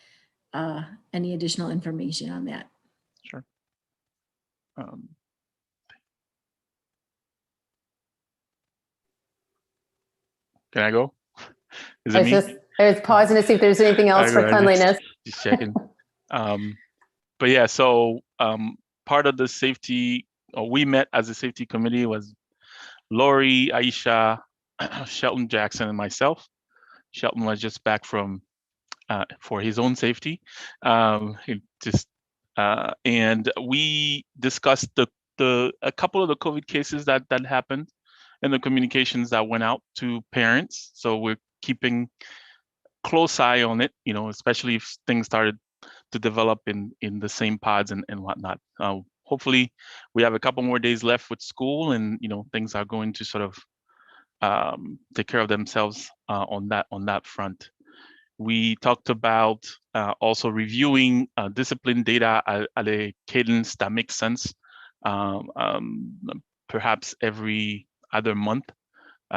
any additional information on that. Sure. Can I go? Is it me? I was pausing to see if there's anything else for cleanliness. Just checking. But yeah, so part of the safety, we met as a safety committee was Lori, Aisha, Shelton Jackson, and myself. Shelton was just back from for his own safety. And we discussed a couple of the COVID cases that happened and the communications that went out to parents. So we're keeping close eye on it, especially if things started to develop in the same pods and whatnot. Hopefully we have a couple more days left with school, and things are going to sort of take care of themselves on that front. We talked about also reviewing discipline data at a cadence that makes sense, perhaps every other month.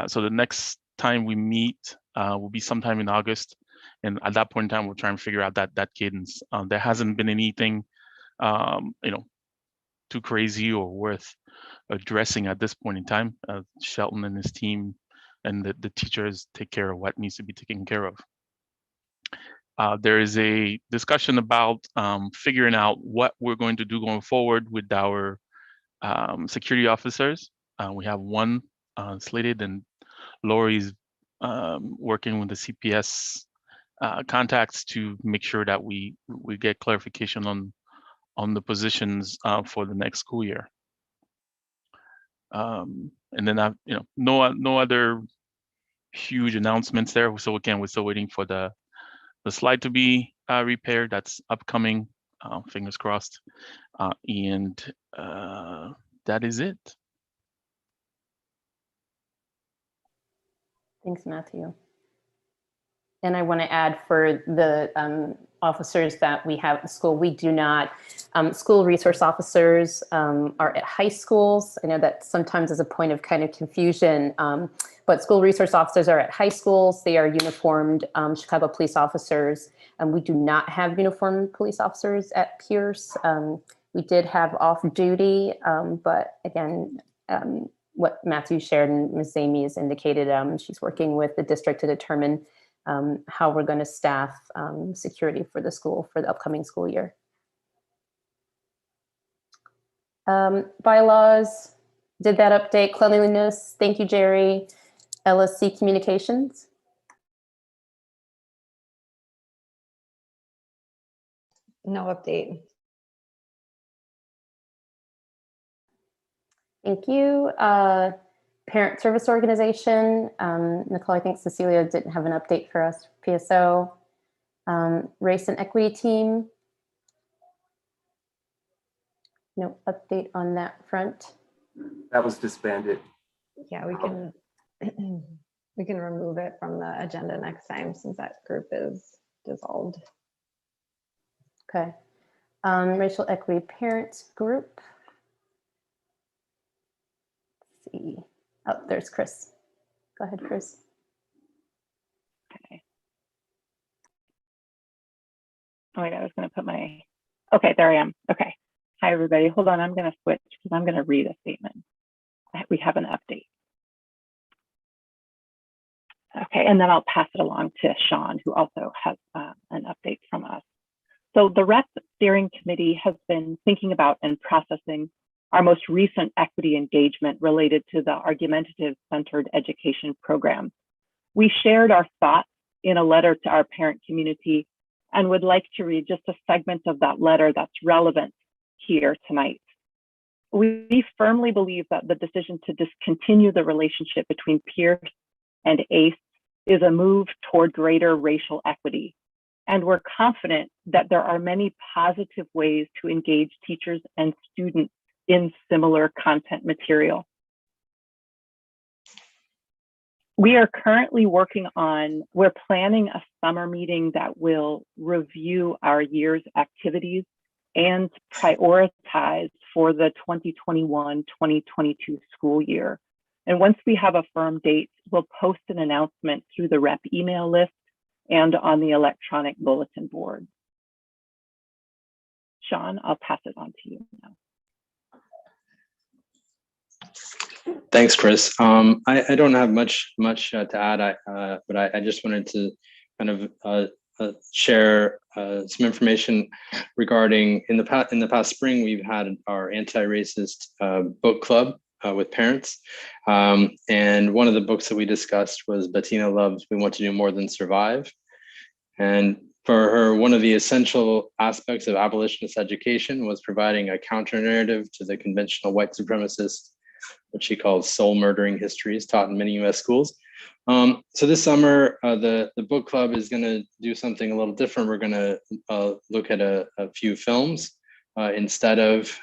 So the next time we meet will be sometime in August, and at that point in time, we'll try and figure out that cadence. There hasn't been anything, to too crazy or worth addressing at this point in time. Shelton and his team and the teachers take care of what needs to be taken care of. There is a discussion about figuring out what we're going to do going forward with our security officers. We have one slated, and Lori's working with the CPS contacts to make sure that we get clarification on the positions for the next school year. And then no other huge announcements there. So again, we're still waiting for the slide to be repaired. That's upcoming, fingers crossed. And that is it. Thanks, Matthew. And I want to add for the officers that we have at the school, we do not, school resource officers are at high schools. I know that sometimes is a point of kind of confusion, but school resource officers are at high schools. They are uniformed Chicago police officers. We do not have uniformed police officers at Peirce. We did have off-duty, but again, what Matthew shared and Ms. Amy has indicated, she's working with the district to determine how we're going to staff security for the school for the upcoming school year. Bylaws, did that update. Cleanliness, thank you, Jerry. LSC communications. No update. Thank you. Parent Service Organization. Nicole, I think Cecilia didn't have an update for us. PSO. Race and Equity Team. No update on that front. That was disbanded. Yeah, we can we can remove it from the agenda next time since that group is dissolved. Okay. Racial Equity Parents Group. Let's see. Oh, there's Chris. Go ahead, Chris. Okay. Oh my God, I was going to put my, okay, there I am. Okay. Hi, everybody. Hold on. I'm going to switch because I'm going to read a statement. We have an update. Okay, and then I'll pass it along to Sean, who also has an update from us. So the REP Steering Committee has been thinking about and processing our most recent equity engagement related to the argumentative centered education program. We shared our thoughts in a letter to our parent community and would like to read just a segment of that letter that's relevant here tonight. We firmly believe that the decision to discontinue the relationship between Peirce and ACE is a move toward greater racial equity. And we're confident that there are many positive ways to engage teachers and students in similar content material. We are currently we're planning a summer meeting that will review our year's activities and prioritize for the 2021-2022 school year. And once we have a firm date, we'll post an announcement through the REP email list and on the electronic bulletin board. Sean, I'll pass it on to you now. Thanks, Chris. I don't have much to add, but I just wanted to kind of share some information regarding in the past spring we've had our anti-racist book club with parents, and one of the books that we discussed was Bettina Love's "We Want to Do More Than Survive," and for her, one of the essential aspects of abolitionist education was providing a counter narrative to the conventional white supremacist, what she calls soul murdering histories taught in many U.S. schools. So this summer, the book club is going to do something a little different. We're going to look at a few films instead of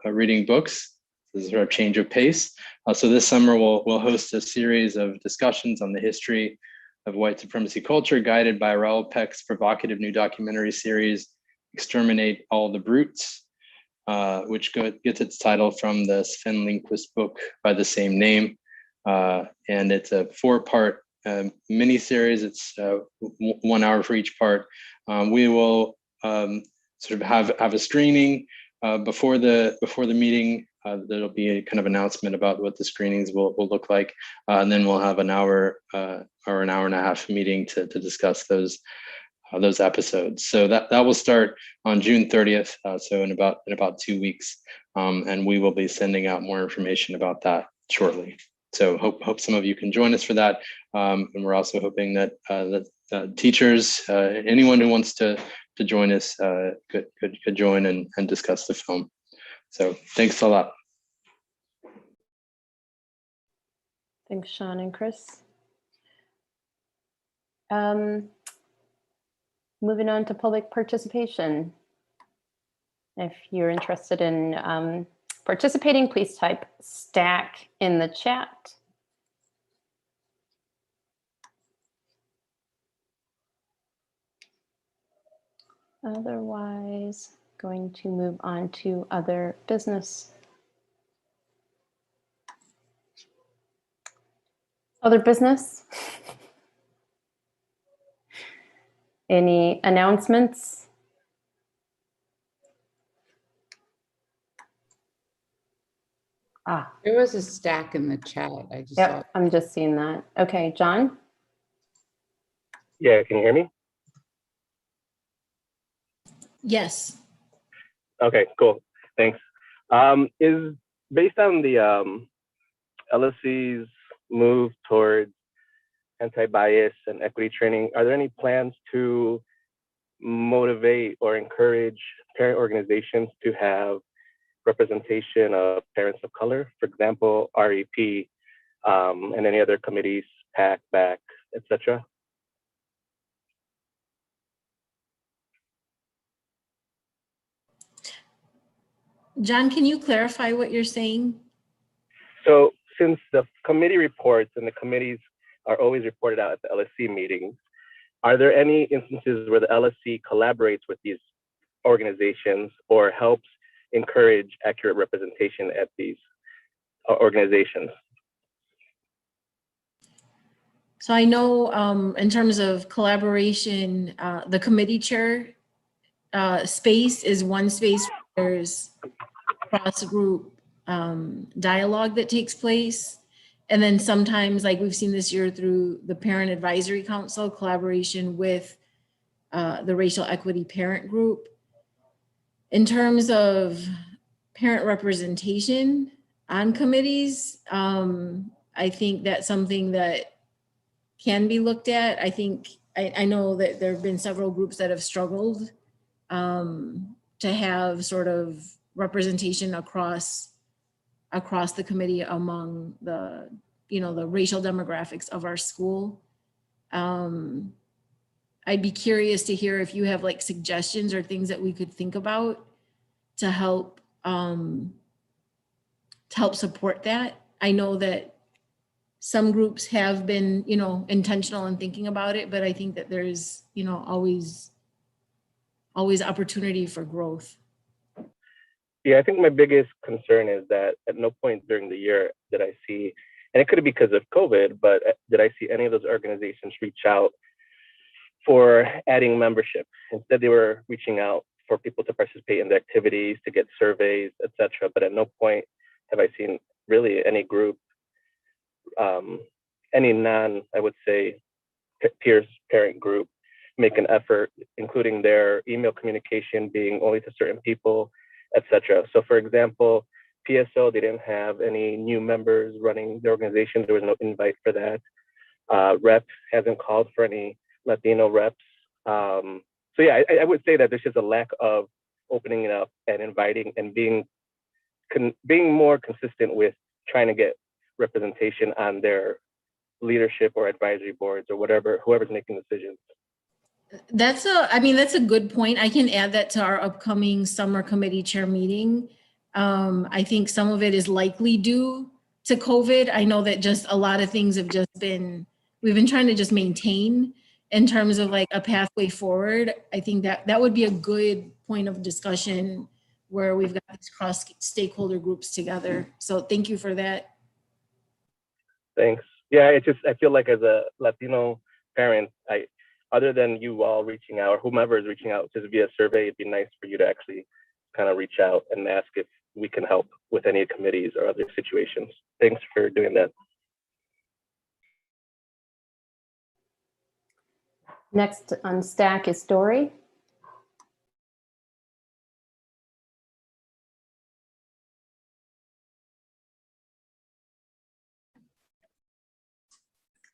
reading books. This is our change of pace. So this summer, we'll host a series of discussions on the history of white supremacy culture, guided by Raoul Peck's provocative new documentary series, Exterminate All the Brutes, which gets its title from the Sven Lindqvist book by the same name. And it's a 4-part mini-series. It's 1 hour for each part. We will sort of have a screening before the meeting, there'll be a kind of announcement about what the screenings will look like, and then we'll have an hour or an hour and a half meeting to discuss those episodes. So that will start on June 30th, so in about 2 weeks, and we will be sending out more information about that shortly. So hope some of you can join us for that, and we're also hoping that teachers, anyone who wants to join us, could join and discuss the film. So thanks a lot. Thanks, Sean and Chris. Moving on to public participation. If you're interested in participating, please type stack in the chat. Otherwise, going to move on to other business. Other business? Any announcements? There was a stack in the chat. I just Yep, saw. I'm just seeing that. Okay, John? Yeah, can you hear me? Yes. Okay, cool. Thanks. Is based on the LSC's move towards anti-bias and equity training, are there any plans to motivate or encourage parent organizations to have representation of parents of color? For example, REP and any other committees, PAC, BAC, etc. John, can you clarify what you're saying? So since the committee reports and the committees are always reported out at the LSC meetings, are there any instances where the LSC collaborates with these organizations or helps encourage accurate representation at these organizations? So I know in terms of collaboration, the committee chair space is one space where there's cross-group dialogue that takes place. And then sometimes, like we've seen this year through the Parent Advisory Council, collaboration with the Racial Equity Parent Group. In terms of parent representation on committees, I think that's something that can be looked at. I think, I know that there have been several groups that have struggled to have sort of representation across the committee among the, the racial demographics of our school. I'd be curious to hear if you have like suggestions or things that we could think about to help support that. I know that some groups have been, intentional in thinking about it, but I think that there's, always opportunity for growth. Yeah, I think my biggest concern is that at no point during the year did I see, and it could be because of COVID, but did I see any of those organizations reach out for adding membership? Instead, they were reaching out for people to participate in the activities, to get surveys, etc. But at no point have I seen really any group, any I would say, Peirce parent group make an effort, including their email communication being only to certain people, etc. So for example, PSO, they didn't have any new members running the organization. There was no invite for that. Rep hasn't called for any Latino reps. So yeah, I would say that there's just a lack of opening it up and inviting and being more consistent with trying to get representation on their leadership or advisory boards or whoever's making decisions. That's a good point. I can add that to our upcoming summer committee chair meeting. I think some of it is likely due to COVID. I know that just a lot of things have we've been trying to just maintain in terms of like a pathway forward. I think that would be a good point of discussion where we've got these cross stakeholder groups together. So thank you for that. Thanks. Yeah, I feel like as a Latino parent, other than you all reaching out or whomever is reaching out just via survey, it'd be nice for you to actually kind of reach out and ask if we can help with any committees or other situations. Thanks for doing that. Next on stack is Dory.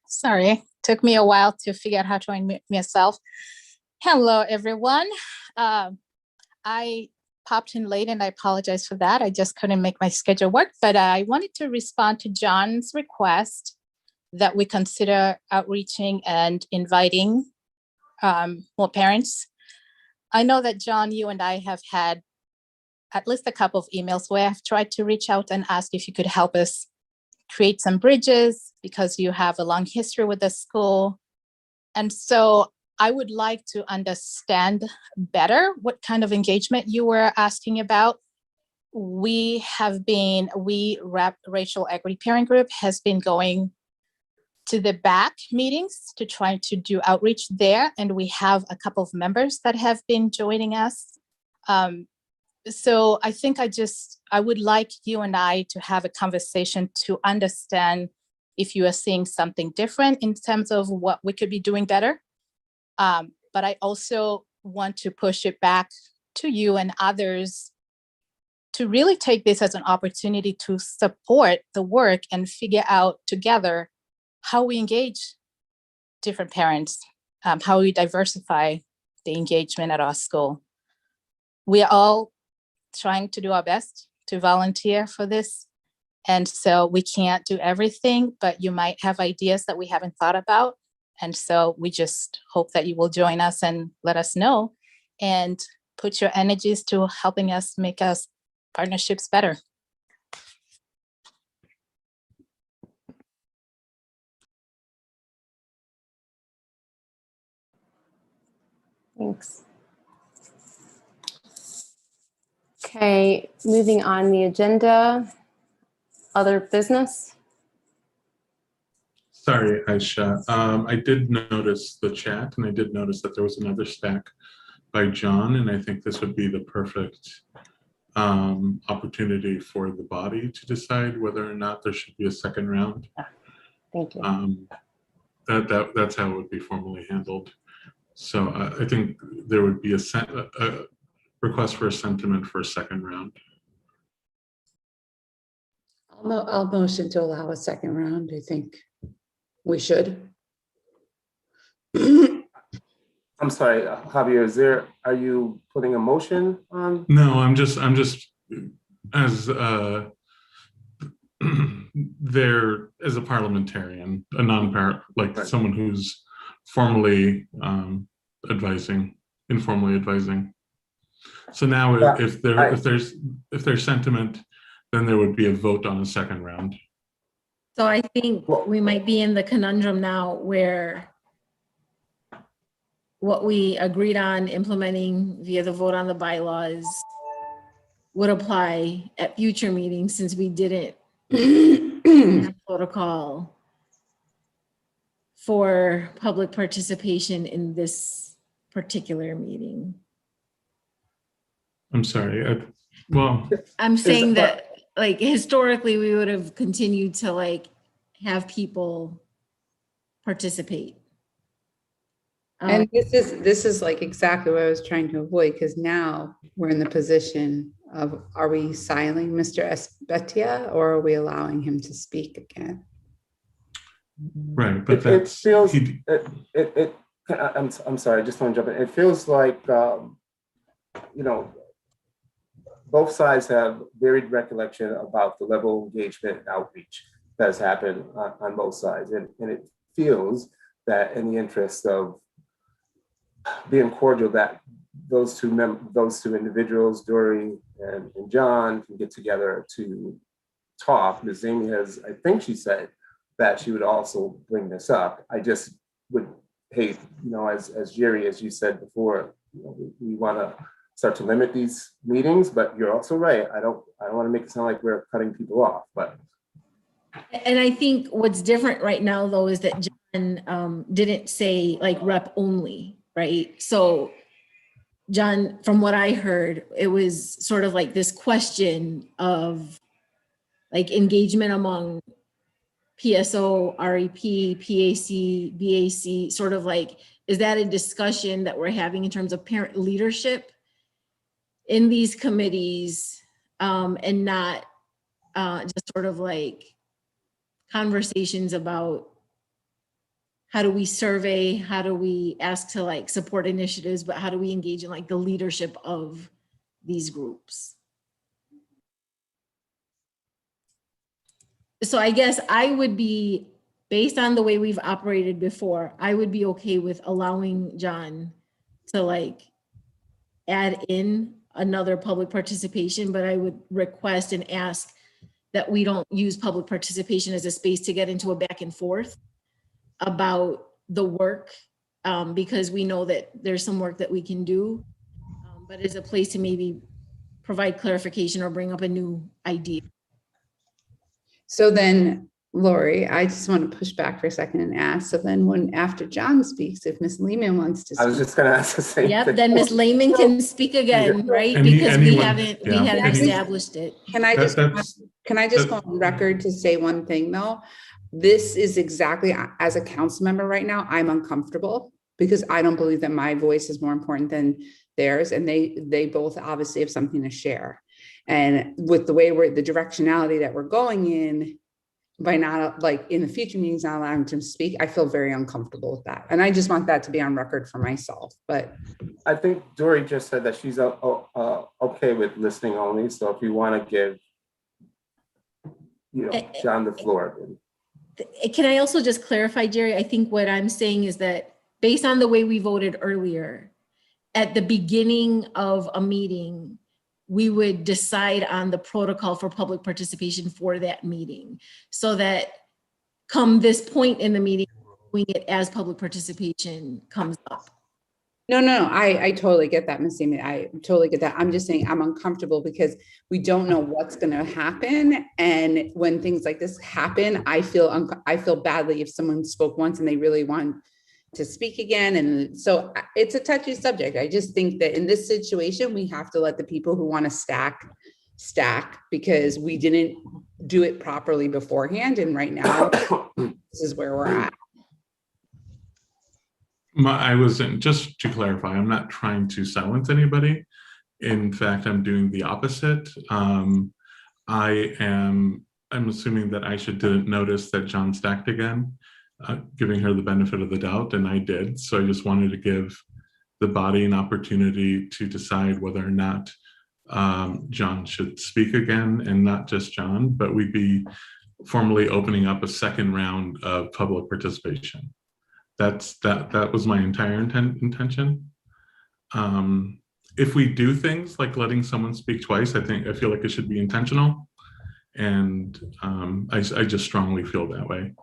Sorry, took me a while to figure out how to unmute myself. Hello, everyone. I popped in late and I apologize for that. I just couldn't make my schedule work, but I wanted to respond to John's request that we consider outreaching and inviting more parents. I know that John, you and I have had at least a couple of emails where I've tried to reach out and ask if you could help us create some bridges because you have a long history with the school. And so I would like to understand better what kind of engagement you were asking about. Racial Equity Parent Group has been going to the back meetings to try to do outreach there. And we have a couple of members that have been joining us. So I think I would like you and I to have a conversation to understand if you are seeing something different in terms of what we could be doing better. But I also want to push it back to you and others to really take this as an opportunity to support the work and figure out together how we engage different parents, how we diversify the engagement at our school. We are all trying to do our best to volunteer for this. And so we can't do everything, but you might have ideas that we haven't thought about. And so we just hope that you will join us and let us know and put your energies to helping us make us partnerships better. Thanks. Okay, moving on the agenda, other business. Sorry, Aisha. I did notice the chat and I did notice that there was another stack by John, and I think this would be the perfect opportunity for the body to decide whether or not there should be a second round. Thank you. That's how it would be formally handled. So I think there would be a request for a sentiment for a second round. I'll motion to allow a second round. I think we should. I'm sorry, Javier, are you putting a motion on? No, I'm just as there as a parliamentarian, a like right. Someone who's formally informally advising. So now if there's sentiment, then there would be a vote on a second round. So I think we might be in the conundrum now where what we agreed on implementing via the vote on the bylaws would apply at future meetings since we didn't have protocol for public participation in this particular meeting. I'm sorry. I'm saying that like historically we would have continued to like have people participate. And this is like exactly what I was trying to avoid, because now we're in the position of, are we silencing Mr. Espetia or are we allowing him to speak again? Right, but it feels. I'm sorry, I just want to jump in. It feels like both sides have varied recollection about the level of engagement and outreach that has happened on both sides, and it feels that in the interest of being cordial, that those two individuals, Dory and John, can get together to talk. Ms. Amy has, I think she said that she would also bring this up. I just would hate, as Jerry, as you said before, we want to start to limit these meetings, but you're also right. I don't want to make it sound like we're cutting people off, but. And I think what's different right now though is that John didn't say like rep only, right? So John, from what I heard, it was sort of like this question of like engagement among PSO, REP, PAC, BAC, sort of like, is that a discussion that we're having in terms of parent leadership in these committees, and not just sort of like conversations about how do we survey, how do we ask to like support initiatives, but how do we engage in like the leadership of these groups? So I guess I would be, based on the way we've operated before, I would be okay with allowing John to like add in another public participation, but I would request and ask that we don't use public participation as a space to get into a back and forth about the work, because we know that there's some work that we can do, but as a place to maybe provide clarification or bring up a new idea. So then, Lori, I just want to push back for a second and ask, so then when, after John speaks, if Ms. Lehman wants to speak. I was just going to ask the same thing. Yep, then Ms. Lehman can speak again, right? Because we hadn't established it. Can I just go on record to say one thing though? This is exactly, as a council member right now, I'm uncomfortable because I don't believe that my voice is more important than theirs. And they both obviously have something to share. And with the way the directionality that we're going in, by not like in the future meetings, not allowing them to speak, I feel very uncomfortable with that. And I just want that to be on record for myself. But I think Dory just said that she's okay with listening only. So if you want to give, John the floor. Can I also just clarify, Jerry? I think what I'm saying is that based on the way we voted earlier, at the beginning of a meeting, we would decide on the protocol for public participation for that meeting, so that come this point in the meeting, doing it as public participation comes up. No, I totally get that, Ms. Amy. I totally get that. I'm just saying I'm uncomfortable because we don't know what's going to happen. And when things like this happen, I feel badly if someone spoke once and they really want to speak again. And so it's a touchy subject. I just think that in this situation, we have to let the people who want to stack because we didn't do it properly beforehand. And right now, this is where we're at. I wasn't, just to clarify, I'm not trying to silence anybody. In fact, I'm doing the opposite. I'm assuming that Aisha didn't notice that John stacked again, giving her the benefit of the doubt, and I did. So I just wanted to give the body an opportunity to decide whether or not John should speak again, and not just John, but we'd be formally opening up a second round of public participation. That was my entire intention. If we do things like letting someone speak twice, I feel like it should be intentional, and I just strongly feel that way.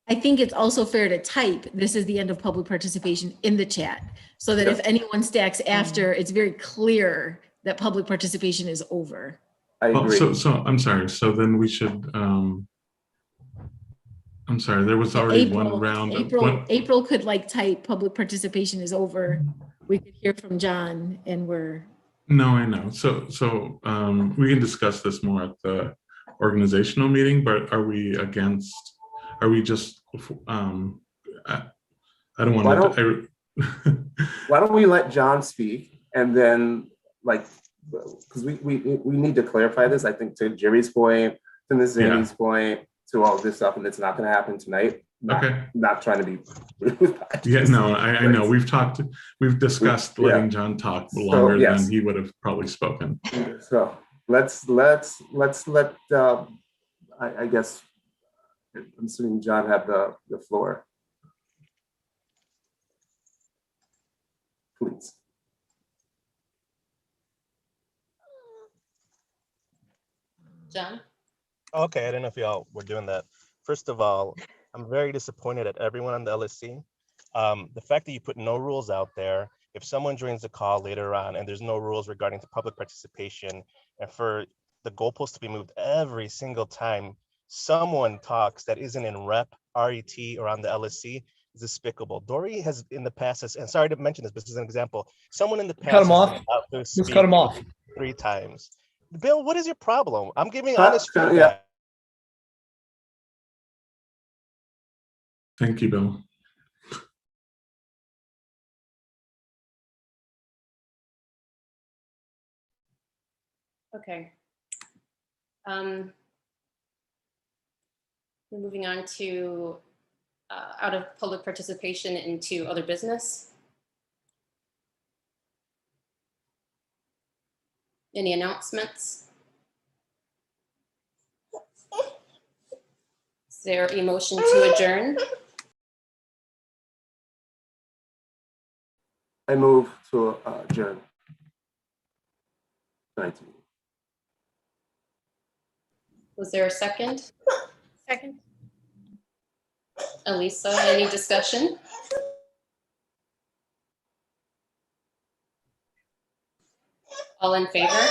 I think it's also fair to type, this is the end of public participation in the chat, so that if anyone stacks after, it's very clear that public participation is over. I agree. So I'm sorry. So then we should, I'm sorry, there was already one round. April could like type public participation is over. We could hear from John and we're. No, I know. So we can discuss this more at the organizational meeting, but are we just, I don't want to. Why don't we let John speak and then because we need to clarify this, I think, to Jerry's point, to Ms. Zaney's point, to all this stuff, and it's not going to happen tonight. Not trying to be rude. Yeah, no, I know. We've discussed letting John talk longer than he would have probably spoken. So let's let, I guess, I'm assuming John had the floor. Please. John? Okay, I don't know if y'all were doing that. First of all, I'm very disappointed at everyone on the LSC. The fact that you put no rules out there, if someone joins the call later on and there's no rules regarding the public participation, and for the goalpost to be moved every single time someone talks that isn't in REP, RET, or on the LSC, is despicable. Dory has in the past, and sorry to mention this, but this is an example. Someone in the past Cut him has off. been out to Let's speak cut him off. 3 times. Bill, what is your problem? I'm giving honest yeah. feedback. Thank you, Bill. Okay. We're moving on to out of public participation into other business. Any announcements? Is there a motion to adjourn? I move to adjourn. Tonight's meeting. Was there a second? Second. Elisa, any discussion? All in favor?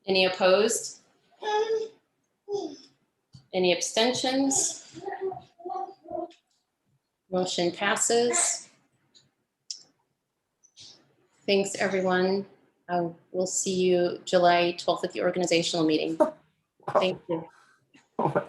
Any opposed? Any abstentions? Motion passes. Thanks, everyone. We'll see you July 12th at the organizational meeting. Thank you. Oh my.